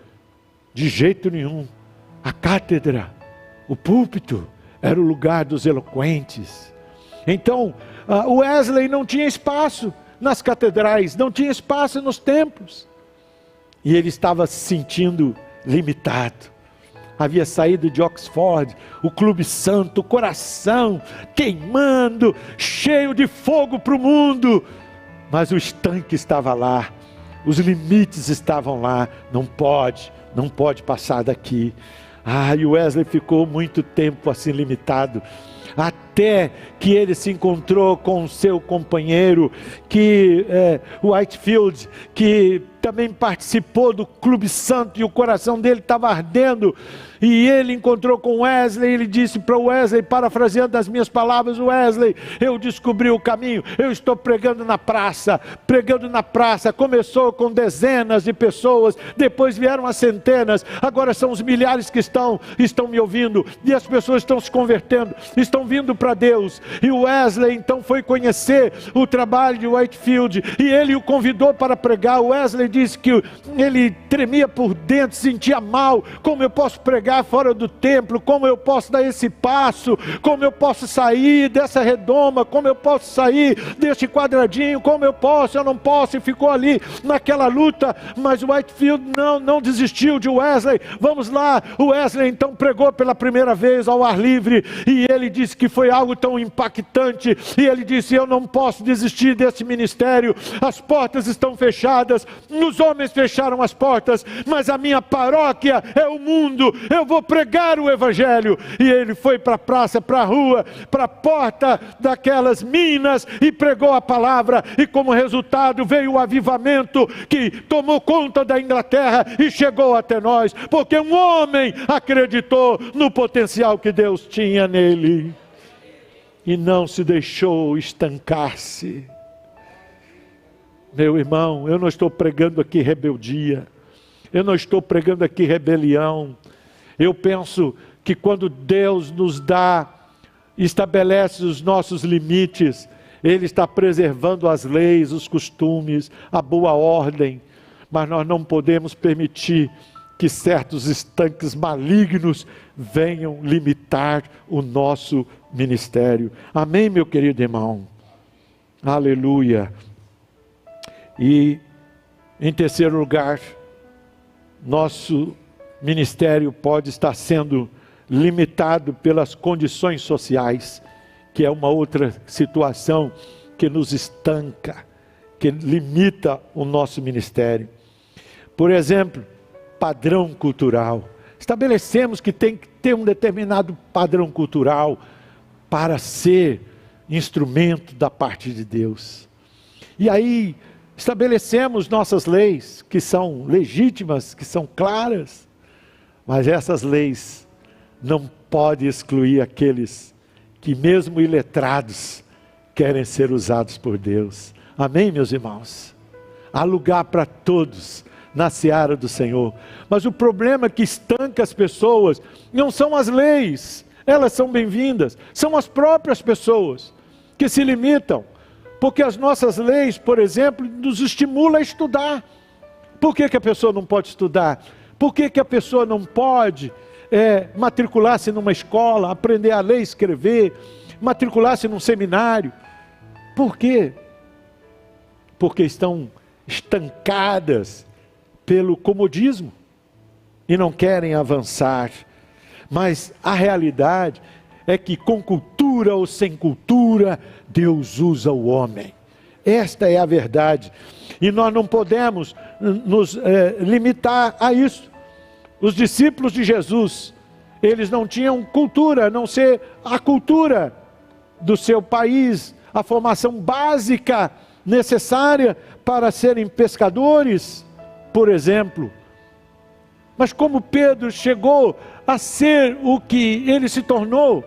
de jeito nenhum. A cátedra, o púlpito, era o lugar dos eloquentes. Então, Wesley não tinha espaço nas catedrais, não tinha espaço nos templos. E ele estava se sentindo limitado. Havia saído de Oxford, o Clube Santo, o coração queimando, cheio de fogo para o mundo. Mas o estanque estava lá, os limites estavam lá. Não pode passar daqui. E Wesley ficou muito tempo assim limitado, até que ele se encontrou com o seu companheiro, Whitefield, que também participou do Clube Santo, e o coração dele estava ardendo, e ele encontrou com Wesley. Ele disse para Wesley, parafraseando as minhas palavras: Wesley, eu descobri o caminho, eu estou pregando na praça. Começou com dezenas de pessoas, depois vieram as centenas, agora são os milhares que estão me ouvindo, e as pessoas estão se convertendo, estão vindo para Deus. E o Wesley então foi conhecer o trabalho de Whitefield, e ele o convidou para pregar. O Wesley disse que ele tremia por dentro, sentia mal. Como eu posso pregar fora do templo? Como eu posso dar esse passo? Como eu posso sair dessa redoma? Como eu posso sair deste quadradinho? Como eu posso? Eu não posso. E ficou ali naquela luta, mas Whitefield não desistiu de Wesley. Vamos lá. O Wesley então pregou pela primeira vez ao ar livre, e ele disse que foi algo tão impactante, e ele disse: eu não posso desistir desse ministério, as portas estão fechadas, os homens fecharam as portas, mas a minha paróquia é o mundo, eu vou pregar o evangelho. E ele foi para a praça, para a rua, para a porta daquelas minas, e pregou a palavra, e como resultado veio o avivamento que tomou conta da Inglaterra e chegou até nós, porque um homem acreditou no potencial que Deus tinha nele, e não se deixou estancar-se. Meu irmão, eu não estou pregando aqui rebeldia, eu não estou pregando aqui rebelião. Eu penso que quando Deus nos estabelece os nossos limites, Ele está preservando as leis, os costumes, a boa ordem, mas nós não podemos permitir que certos estanques malignos venham limitar o nosso ministério. Amém, meu querido irmão? Aleluia. E, em terceiro lugar, nosso ministério pode estar sendo limitado pelas condições sociais, que é uma outra situação que nos estanca, que limita o nosso ministério. Por exemplo, padrão cultural. Estabelecemos que tem que ter um determinado padrão cultural para ser instrumento da parte de Deus. E aí estabelecemos nossas leis, que são legítimas, que são claras, mas essas leis não podem excluir aqueles que, mesmo iletrados, querem ser usados por Deus. Amém, meus irmãos? Há lugar para todos na seara do Senhor, mas o problema que estanca as pessoas não são as leis, elas são bem-vindas, são as próprias pessoas que se limitam, porque as nossas leis, por exemplo, nos estimulam a estudar. Por que a pessoa não pode estudar? Por que a pessoa não pode matricular-se numa escola, aprender a ler e escrever, matricular-se num seminário? Por quê? Porque estão estancadas pelo comodismo e não querem avançar. Mas a realidade é que, com cultura ou sem cultura, Deus usa o homem. Esta é a verdade. E nós não podemos nos limitar a isso. Os discípulos de Jesus, eles não tinham cultura, a não ser a cultura do seu país, a formação básica necessária para serem pescadores, por exemplo. Mas como Pedro chegou a ser o que ele se tornou,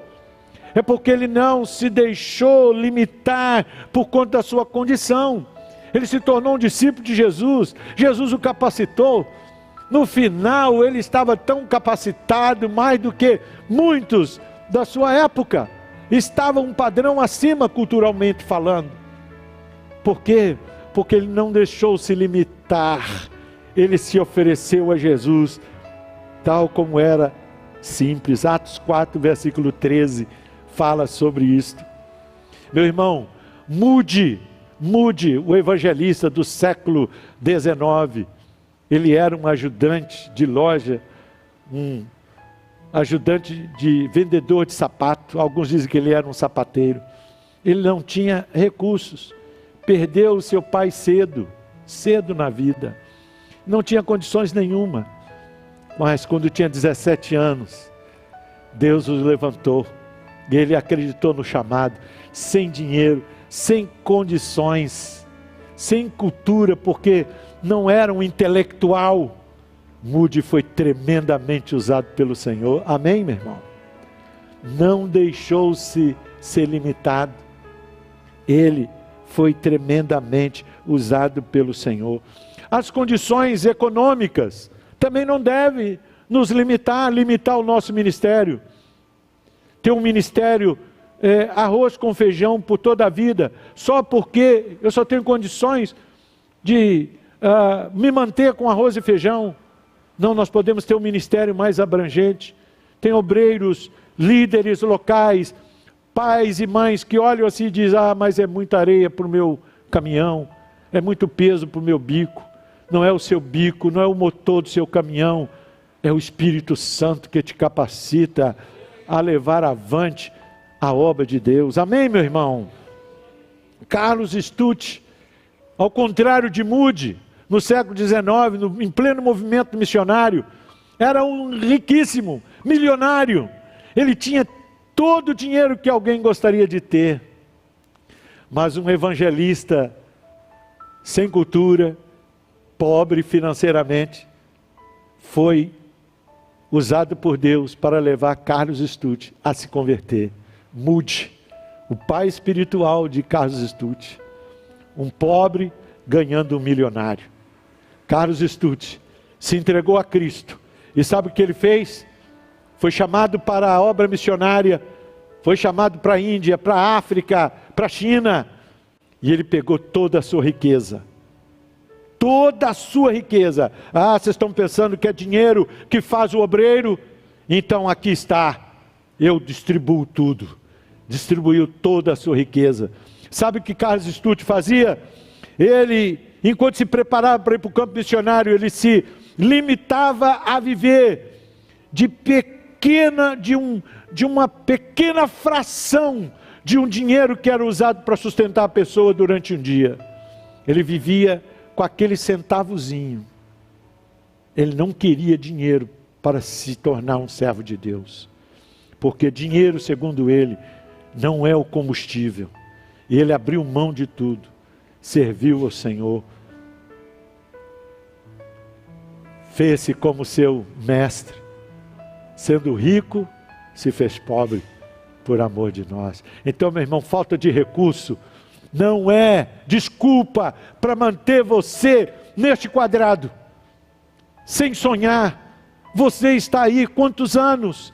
é porque ele não se deixou limitar por conta da sua condição. Ele se tornou um discípulo de Jesus, Jesus o capacitou. No final ele estava tão capacitado, mais do que muitos da sua época, estava um padrão acima culturalmente falando. Por quê? Porque ele não deixou se limitar, ele se ofereceu a Jesus, tal como era simples. Atos 4, versículo 13, fala sobre isto. Meu irmão, mude o evangelista do século XIX. Ele era um ajudante de loja, um ajudante de vendedor de sapato. Alguns dizem que ele era um sapateiro. Ele não tinha recursos, perdeu o seu pai cedo na vida, não tinha condições nenhuma. Mas quando tinha 17 anos, Deus o levantou, e ele acreditou no chamado, sem dinheiro, sem condições, sem cultura, porque não era um intelectual. Moody foi tremendamente usado pelo Senhor. Amém, meu irmão? Não deixou-se ser limitado. Ele foi tremendamente usado pelo Senhor. As condições econômicas também não devem nos limitar o nosso ministério. Ter um ministério arroz com feijão por toda a vida, só porque eu só tenho condições de me manter com arroz e feijão. Não, nós podemos ter um ministério mais abrangente. Tem obreiros, líderes locais, pais e mães que olham assim e dizem: mas é muita areia para o meu caminhão, é muito peso para o meu bico. Não é o seu bico, não é o motor do seu caminhão, é o Espírito Santo que te capacita a levar avante a obra de Deus. Amém, meu irmão? Carlos Stutt, ao contrário de Moody, no século XIX, em pleno movimento missionário, era um riquíssimo, milionário. Ele tinha todo o dinheiro que alguém gostaria de ter. Mas um evangelista sem cultura, pobre financeiramente, foi usado por Deus para levar Carlos Stutt a se converter. Moody, o pai espiritual de Carlos Stutt, um pobre ganhando um milionário. Carlos Stutt se entregou a Cristo, e sabe o que ele fez? Foi chamado para a obra missionária, foi chamado para a Índia, para a África, para a China, E ele pegou toda a sua riqueza. Toda a sua riqueza. Ah, vocês estão pensando que é dinheiro que faz o obreiro? Então aqui está. Eu distribuo tudo. Distribuiu toda a sua riqueza. Sabe o que Carlos Stuart fazia? Ele, enquanto se preparava para ir para o campo missionário, ele se limitava a viver de uma pequena fração de um dinheiro que era usado para sustentar a pessoa durante um dia. Ele vivia com aquele centavozinho. Ele não queria dinheiro para se tornar um servo de Deus, porque dinheiro, segundo ele, não é o combustível. E ele abriu mão de tudo, serviu ao Senhor, fez-se como seu mestre, sendo rico, se fez pobre por amor de nós. Então, meu irmão, falta de recurso não é desculpa para manter você neste quadrado, sem sonhar. Você está aí quantos anos?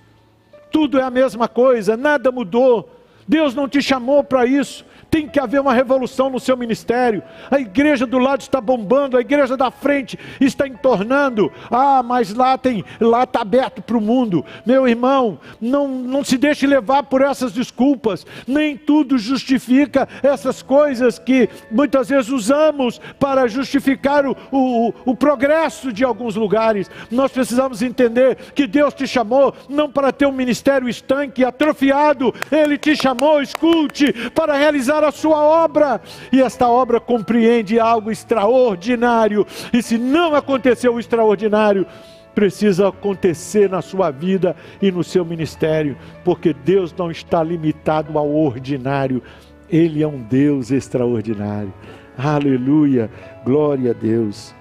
Tudo é a mesma coisa, nada mudou. Deus não te chamou para isso. Tem que haver uma revolução no seu ministério. A igreja do lado está bombando, a igreja da frente está entornando. Ah, mas lá está aberto para o mundo. Meu irmão, não se deixe levar por essas desculpas. Nem tudo justifica essas coisas que muitas vezes usamos para justificar o progresso de alguns lugares. Nós precisamos entender que Deus te chamou não para ter um ministério estanque, atrofiado. Ele te chamou, escute, para realizar a sua obra, e esta obra compreende algo extraordinário, e se não aconteceu o extraordinário, precisa acontecer na sua vida e no seu ministério, porque Deus não está limitado ao ordinário, Ele é um Deus extraordinário. Aleluia, glória a Deus.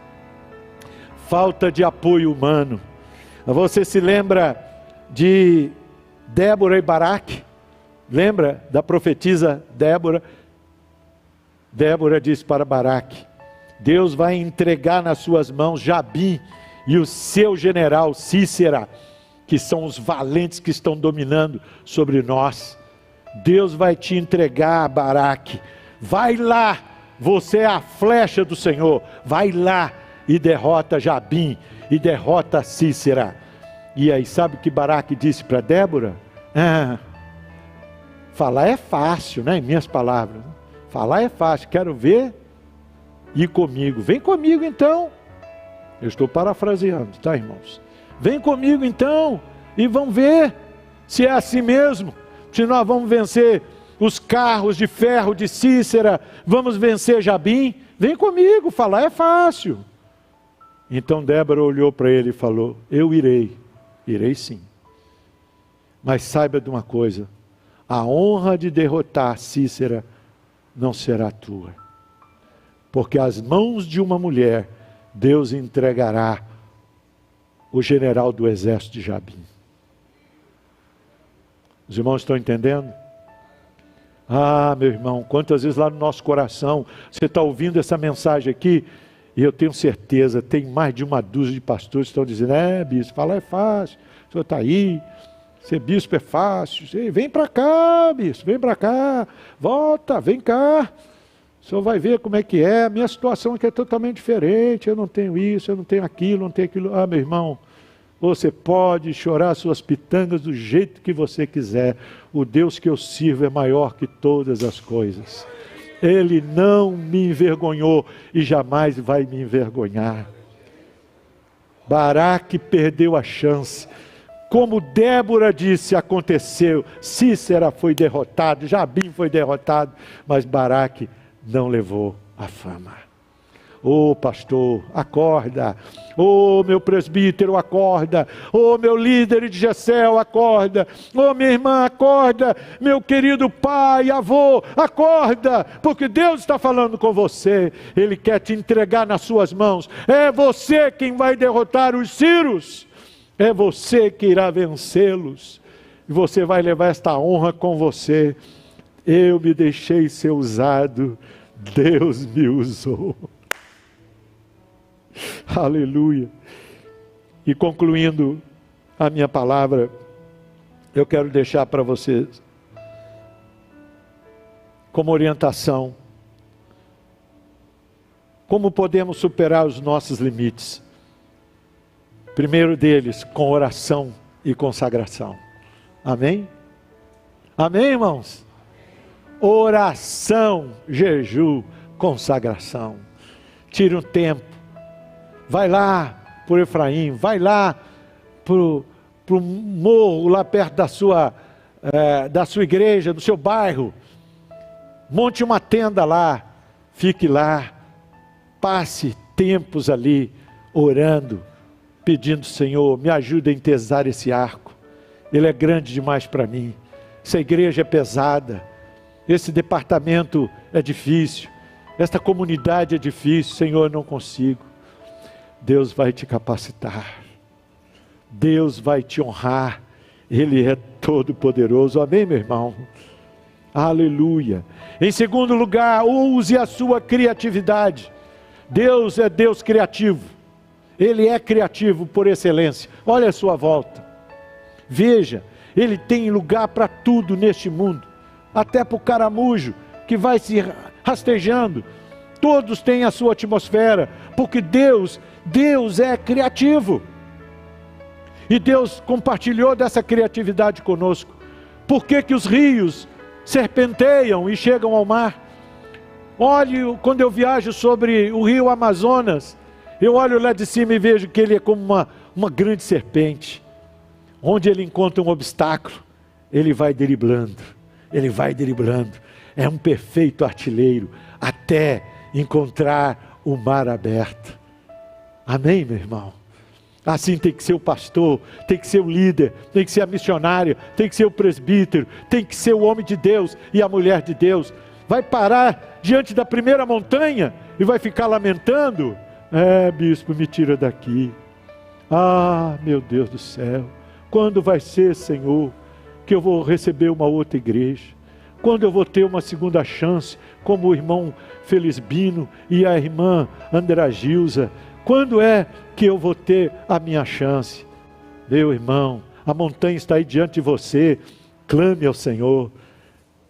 Falta de apoio humano. Você se lembra de Débora e Baraque? Lembra da profetisa Débora? Débora disse para Baraque: Deus vai entregar nas suas mãos Jabim e o seu general Sísera, que são os valentes que estão dominando sobre nós. Deus vai te entregar, Baraque. Vai lá, você é a flecha do Senhor. Vai lá e derrota Jabim e derrota Sísera. E aí, sabe o que Baraque disse para Débora? Falar é fácil, né? Em minhas palavras. Falar é fácil. Quero ver ir comigo. Vem comigo então. Eu estou parafraseando, tá, irmãos? Vem comigo então e vamos ver se é assim mesmo. Se nós vamos vencer os carros de ferro de Sísera, vamos vencer Jabim. Vem comigo, falar é fácil. Então Débora olhou para ele e falou: eu irei sim. Mas saiba de uma coisa: a honra de derrotar Sísera não será tua, porque às mãos de uma mulher Deus entregará o general do exército de Jabim. Os irmãos estão entendendo? Ah, meu irmão, quantas vezes lá no nosso coração você está ouvindo essa mensagem aqui, e eu tenho certeza, tem mais de uma dúzia de pastores que estão dizendo: bispo, falar é fácil, o senhor está aí, ser bispo é fácil, vem para cá, bispo, vem para cá, volta, vem cá, o senhor vai ver como é que é, a minha situação aqui é totalmente diferente, eu não tenho isso, eu não tenho aquilo, não tenho aquilo. Ah, meu irmão, você pode chorar suas pitangas do jeito que você quiser, o Deus que eu sirvo é maior que todas as coisas. Ele não me envergonhou e jamais vai me envergonhar. Baraque perdeu a chance. Como Débora disse, aconteceu. Sísera foi derrotado, Jabim foi derrotado, mas Baraque não levou a fama. Ô pastor, acorda. Ô meu presbítero, acorda. Ô meu líder de Gessel, acorda. Ô minha irmã, acorda. Meu querido pai, avô, acorda. Porque Deus está falando com você. Ele quer te entregar nas suas mãos. É você quem vai derrotar os Círios. É você que irá vencê-los. E você vai levar esta honra com você. Eu me deixei ser usado. Deus me usou. Aleluia. E concluindo a minha palavra, eu quero deixar para vocês como orientação Como podemos superar os nossos limites? Primeiro deles, com oração e consagração. Amém? Amém, irmãos? Oração, jejum, consagração. Tire um tempo. Vai lá por Efraim, vai lá pro morro lá perto da sua igreja, do seu bairro. Monte uma tenda lá, fique lá, passe tempos ali, orando, pedindo: Senhor, me ajude a entesar esse arco, ele é grande demais para mim, essa igreja é pesada, esse departamento é difícil, esta comunidade é difícil, Senhor, eu não consigo. Deus vai te capacitar, Deus vai te honrar, Ele é todo poderoso. Amém, meu irmão? Aleluia. Em segundo lugar, use a sua criatividade. Deus é Deus criativo, Ele é criativo por excelência. Olha a sua volta, veja, Ele tem lugar para tudo neste mundo, até para o caramujo que vai se rastejando. Todos têm a sua atmosfera, porque Deus é criativo, e Deus compartilhou dessa criatividade conosco. Por que que os rios serpenteiam e chegam ao mar? Olhe, quando eu viajo sobre o rio Amazonas, eu olho lá de cima e vejo que ele é como uma grande serpente. Onde ele encontra um obstáculo, ele vai driblando, é um perfeito artilheiro, até encontrar o mar aberto. Amém, meu irmão? Assim tem que ser o pastor, tem que ser o líder, tem que ser a missionária, tem que ser o presbítero, tem que ser o homem de Deus e a mulher de Deus. Vai parar diante da primeira montanha e vai ficar lamentando: bispo, me tira daqui. Ah, meu Deus do céu, quando vai ser, Senhor, que eu vou receber uma outra igreja? Quando eu vou ter uma segunda chance, como o irmão Felisbino e a irmã Andra Gilza? Quando é que eu vou ter a minha chance? Meu irmão, a montanha está aí diante de você, clame ao Senhor.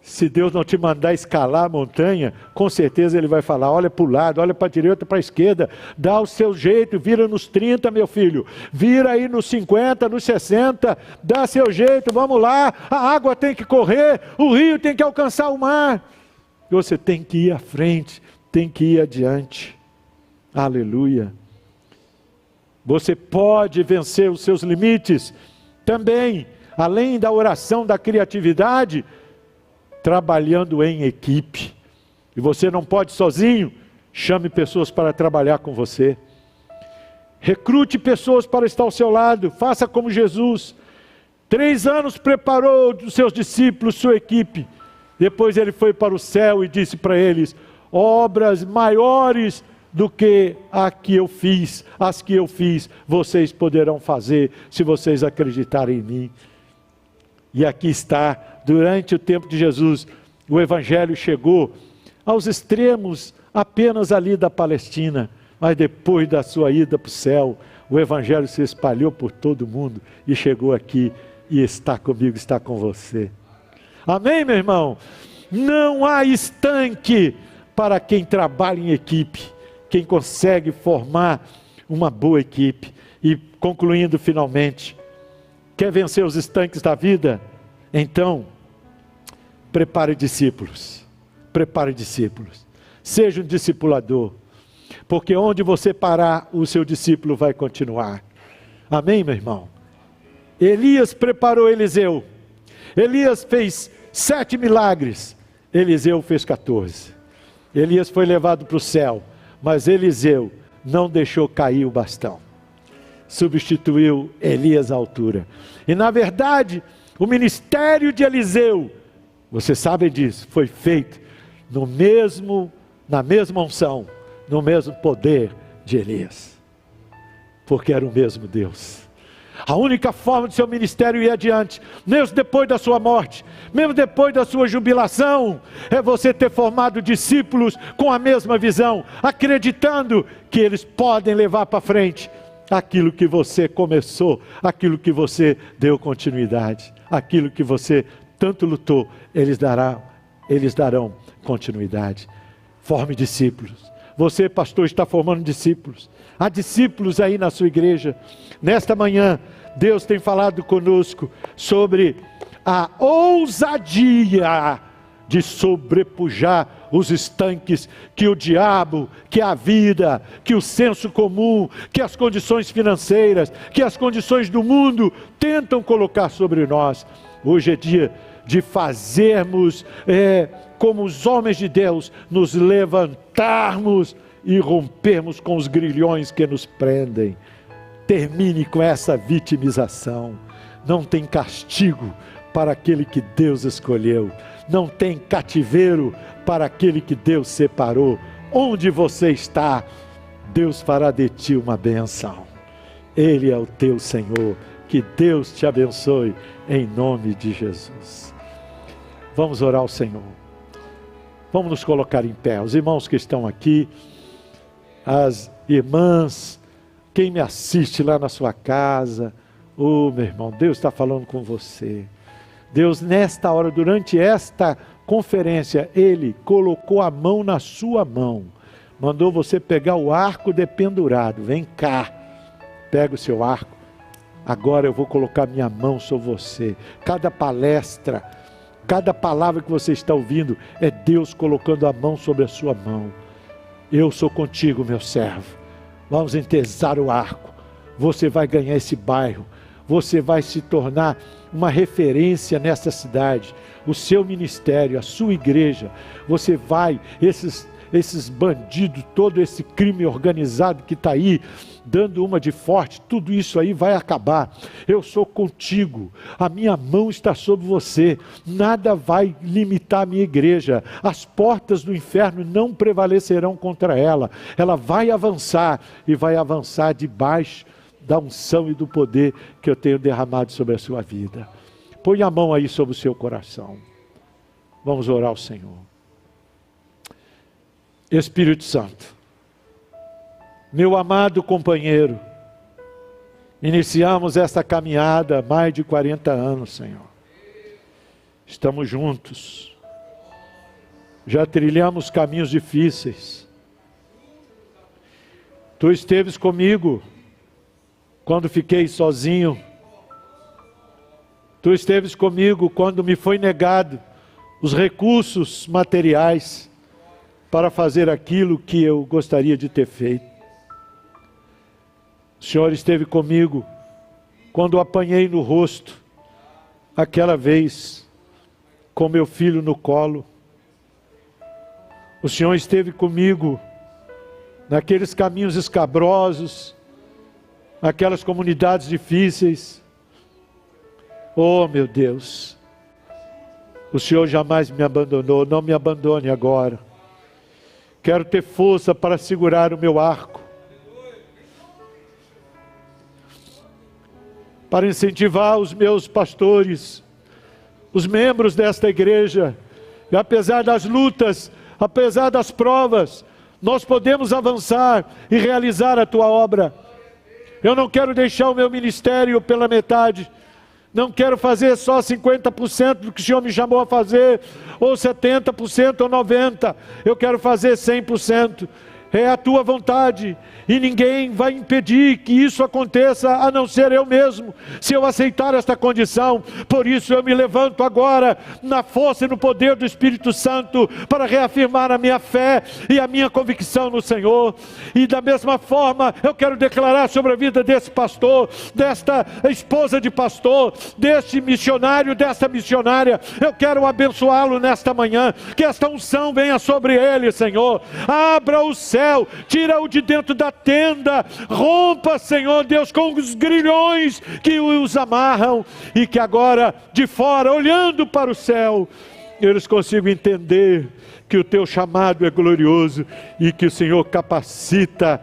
Se Deus não te mandar escalar a montanha, com certeza Ele vai falar: olha para o lado, olha para a direita, para a esquerda, dá o seu jeito, vira nos 30, meu filho, vira aí nos 50, nos 60, dá seu jeito, vamos lá, a água tem que correr, o rio tem que alcançar o mar, você tem que ir à frente, tem que ir adiante. Aleluia. Você pode vencer os seus limites também, além da oração, da criatividade, trabalhando em equipe. E você não pode sozinho, chame pessoas para trabalhar com você. Recrute pessoas para estar ao seu lado, faça como Jesus. 3 anos preparou os seus discípulos, sua equipe. Depois ele foi para o céu e disse para eles: obras maiores do que as que eu fiz, vocês poderão fazer, se vocês acreditarem em mim. E aqui está, durante o tempo de Jesus, o Evangelho chegou aos extremos apenas ali da Palestina, mas depois da sua ida para o céu, o Evangelho se espalhou por todo o mundo e chegou aqui e está comigo, está com você. Amém, meu irmão? Não há estanque para quem trabalha em equipe, quem consegue formar uma boa equipe. E concluindo finalmente, quer vencer os estanques da vida? Então, prepare discípulos, seja um discipulador, porque onde você parar, o seu discípulo vai continuar. Amém, meu irmão? Elias preparou Eliseu. Elias fez 7 milagres, Eliseu fez 14. Elias foi levado para o céu, mas Eliseu não deixou cair o bastão, substituiu Elias à altura. E na verdade, o ministério de Eliseu, você sabe disso, foi feito na mesma unção, no mesmo poder de Elias, porque era o mesmo Deus. A única forma de seu ministério ir adiante, mesmo depois da sua morte, mesmo depois da sua jubilação, é você ter formado discípulos com a mesma visão, acreditando que eles podem levar para frente aquilo que você começou, aquilo que você deu continuidade, aquilo que você tanto lutou, eles darão continuidade. Forme discípulos. Você, pastor, está formando discípulos. Há discípulos aí na sua igreja. Nesta manhã, Deus tem falado conosco sobre a ousadia de sobrepujar os estanques que o diabo, que a vida, que o senso comum, que as condições financeiras, que as condições do mundo tentam colocar sobre nós. Hoje é dia de fazermos, como os homens de Deus, nos levantarmos e rompermos com os grilhões que nos prendem. Termine com essa vitimização. Não tem castigo para aquele que Deus escolheu. Não tem cativeiro para aquele que Deus separou. Onde você está, Deus fará de ti uma bênção. Ele é o teu Senhor. Que Deus te abençoe em nome de Jesus. Vamos orar ao Senhor. Vamos nos colocar em pé. Os irmãos que estão aqui, as irmãs, quem me assiste lá na sua casa, meu irmão, Deus está falando com você. Deus, nesta hora, durante esta conferência, Ele colocou a mão na sua mão, mandou você pegar o arco dependurado. Vem cá, pega o seu arco. Agora eu vou colocar minha mão sobre você. Cada palestra, cada palavra que você está ouvindo, é Deus colocando a mão sobre a sua mão. Eu sou contigo, meu servo. Vamos entesar o arco. Você vai ganhar esse bairro. Você vai se tornar uma referência nessa cidade. O seu ministério, a sua igreja. Você vai, esses bandidos, todo esse crime organizado que está aí, dando uma de forte, tudo isso aí vai acabar. Eu sou contigo, a minha mão está sobre você, nada vai limitar a minha igreja, as portas do inferno não prevalecerão contra ela, ela vai avançar, e vai avançar debaixo da unção e do poder que eu tenho derramado sobre a sua vida. Põe a mão aí sobre o seu coração, vamos orar ao Senhor. Espírito Santo, meu amado companheiro, iniciamos essa caminhada há mais de 40 anos, Senhor. Estamos juntos, já trilhamos caminhos difíceis. Tu esteves comigo quando fiquei sozinho. Tu esteves comigo quando me foi negado os recursos materiais para fazer aquilo que eu gostaria de ter feito. O Senhor esteve comigo quando apanhei no rosto, aquela vez, com meu filho no colo. O Senhor esteve comigo naqueles caminhos escabrosos, naquelas comunidades difíceis. Oh, meu Deus, o Senhor jamais me abandonou, não me abandone agora. Quero ter força para segurar o meu arco, para incentivar os meus pastores, os membros desta igreja, e apesar das lutas, apesar das provas, nós podemos avançar e realizar a tua obra. Eu não quero deixar o meu ministério pela metade, não quero fazer só 50% do que o Senhor me chamou a fazer, ou 70% ou 90%, eu quero fazer 100%, é a tua vontade, e ninguém vai impedir que isso aconteça, a não ser eu mesmo, se eu aceitar esta condição. Por isso eu me levanto agora, na força e no poder do Espírito Santo, para reafirmar a minha fé e a minha convicção no Senhor. E da mesma forma, eu quero declarar sobre a vida desse pastor, desta esposa de pastor, deste missionário, desta missionária, eu quero abençoá-lo nesta manhã, que esta unção venha sobre ele, Senhor. Abra o céu, tira-o de dentro da tenda, rompa, Senhor Deus, com os grilhões que os amarram, e que agora, de fora, olhando para o céu, eles consigam entender que o teu chamado é glorioso, e que o Senhor capacita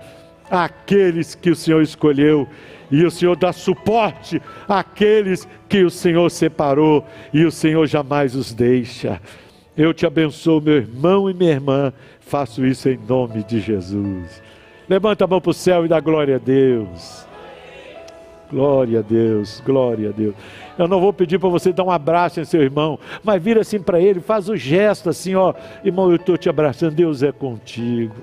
aqueles que o Senhor escolheu, e o Senhor dá suporte àqueles que o Senhor separou, e o Senhor jamais os deixa. Eu te abençoo, meu irmão e minha irmã, faço isso em nome de Jesus. Levanta a mão para o céu e dá glória a Deus. Glória a Deus, glória a Deus. Eu não vou pedir para você dar um abraço em seu irmão, mas vira assim para ele, faz o gesto assim, ó, irmão, eu estou te abraçando, Deus é contigo.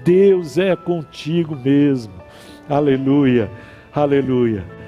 Deus é contigo mesmo. Aleluia, aleluia.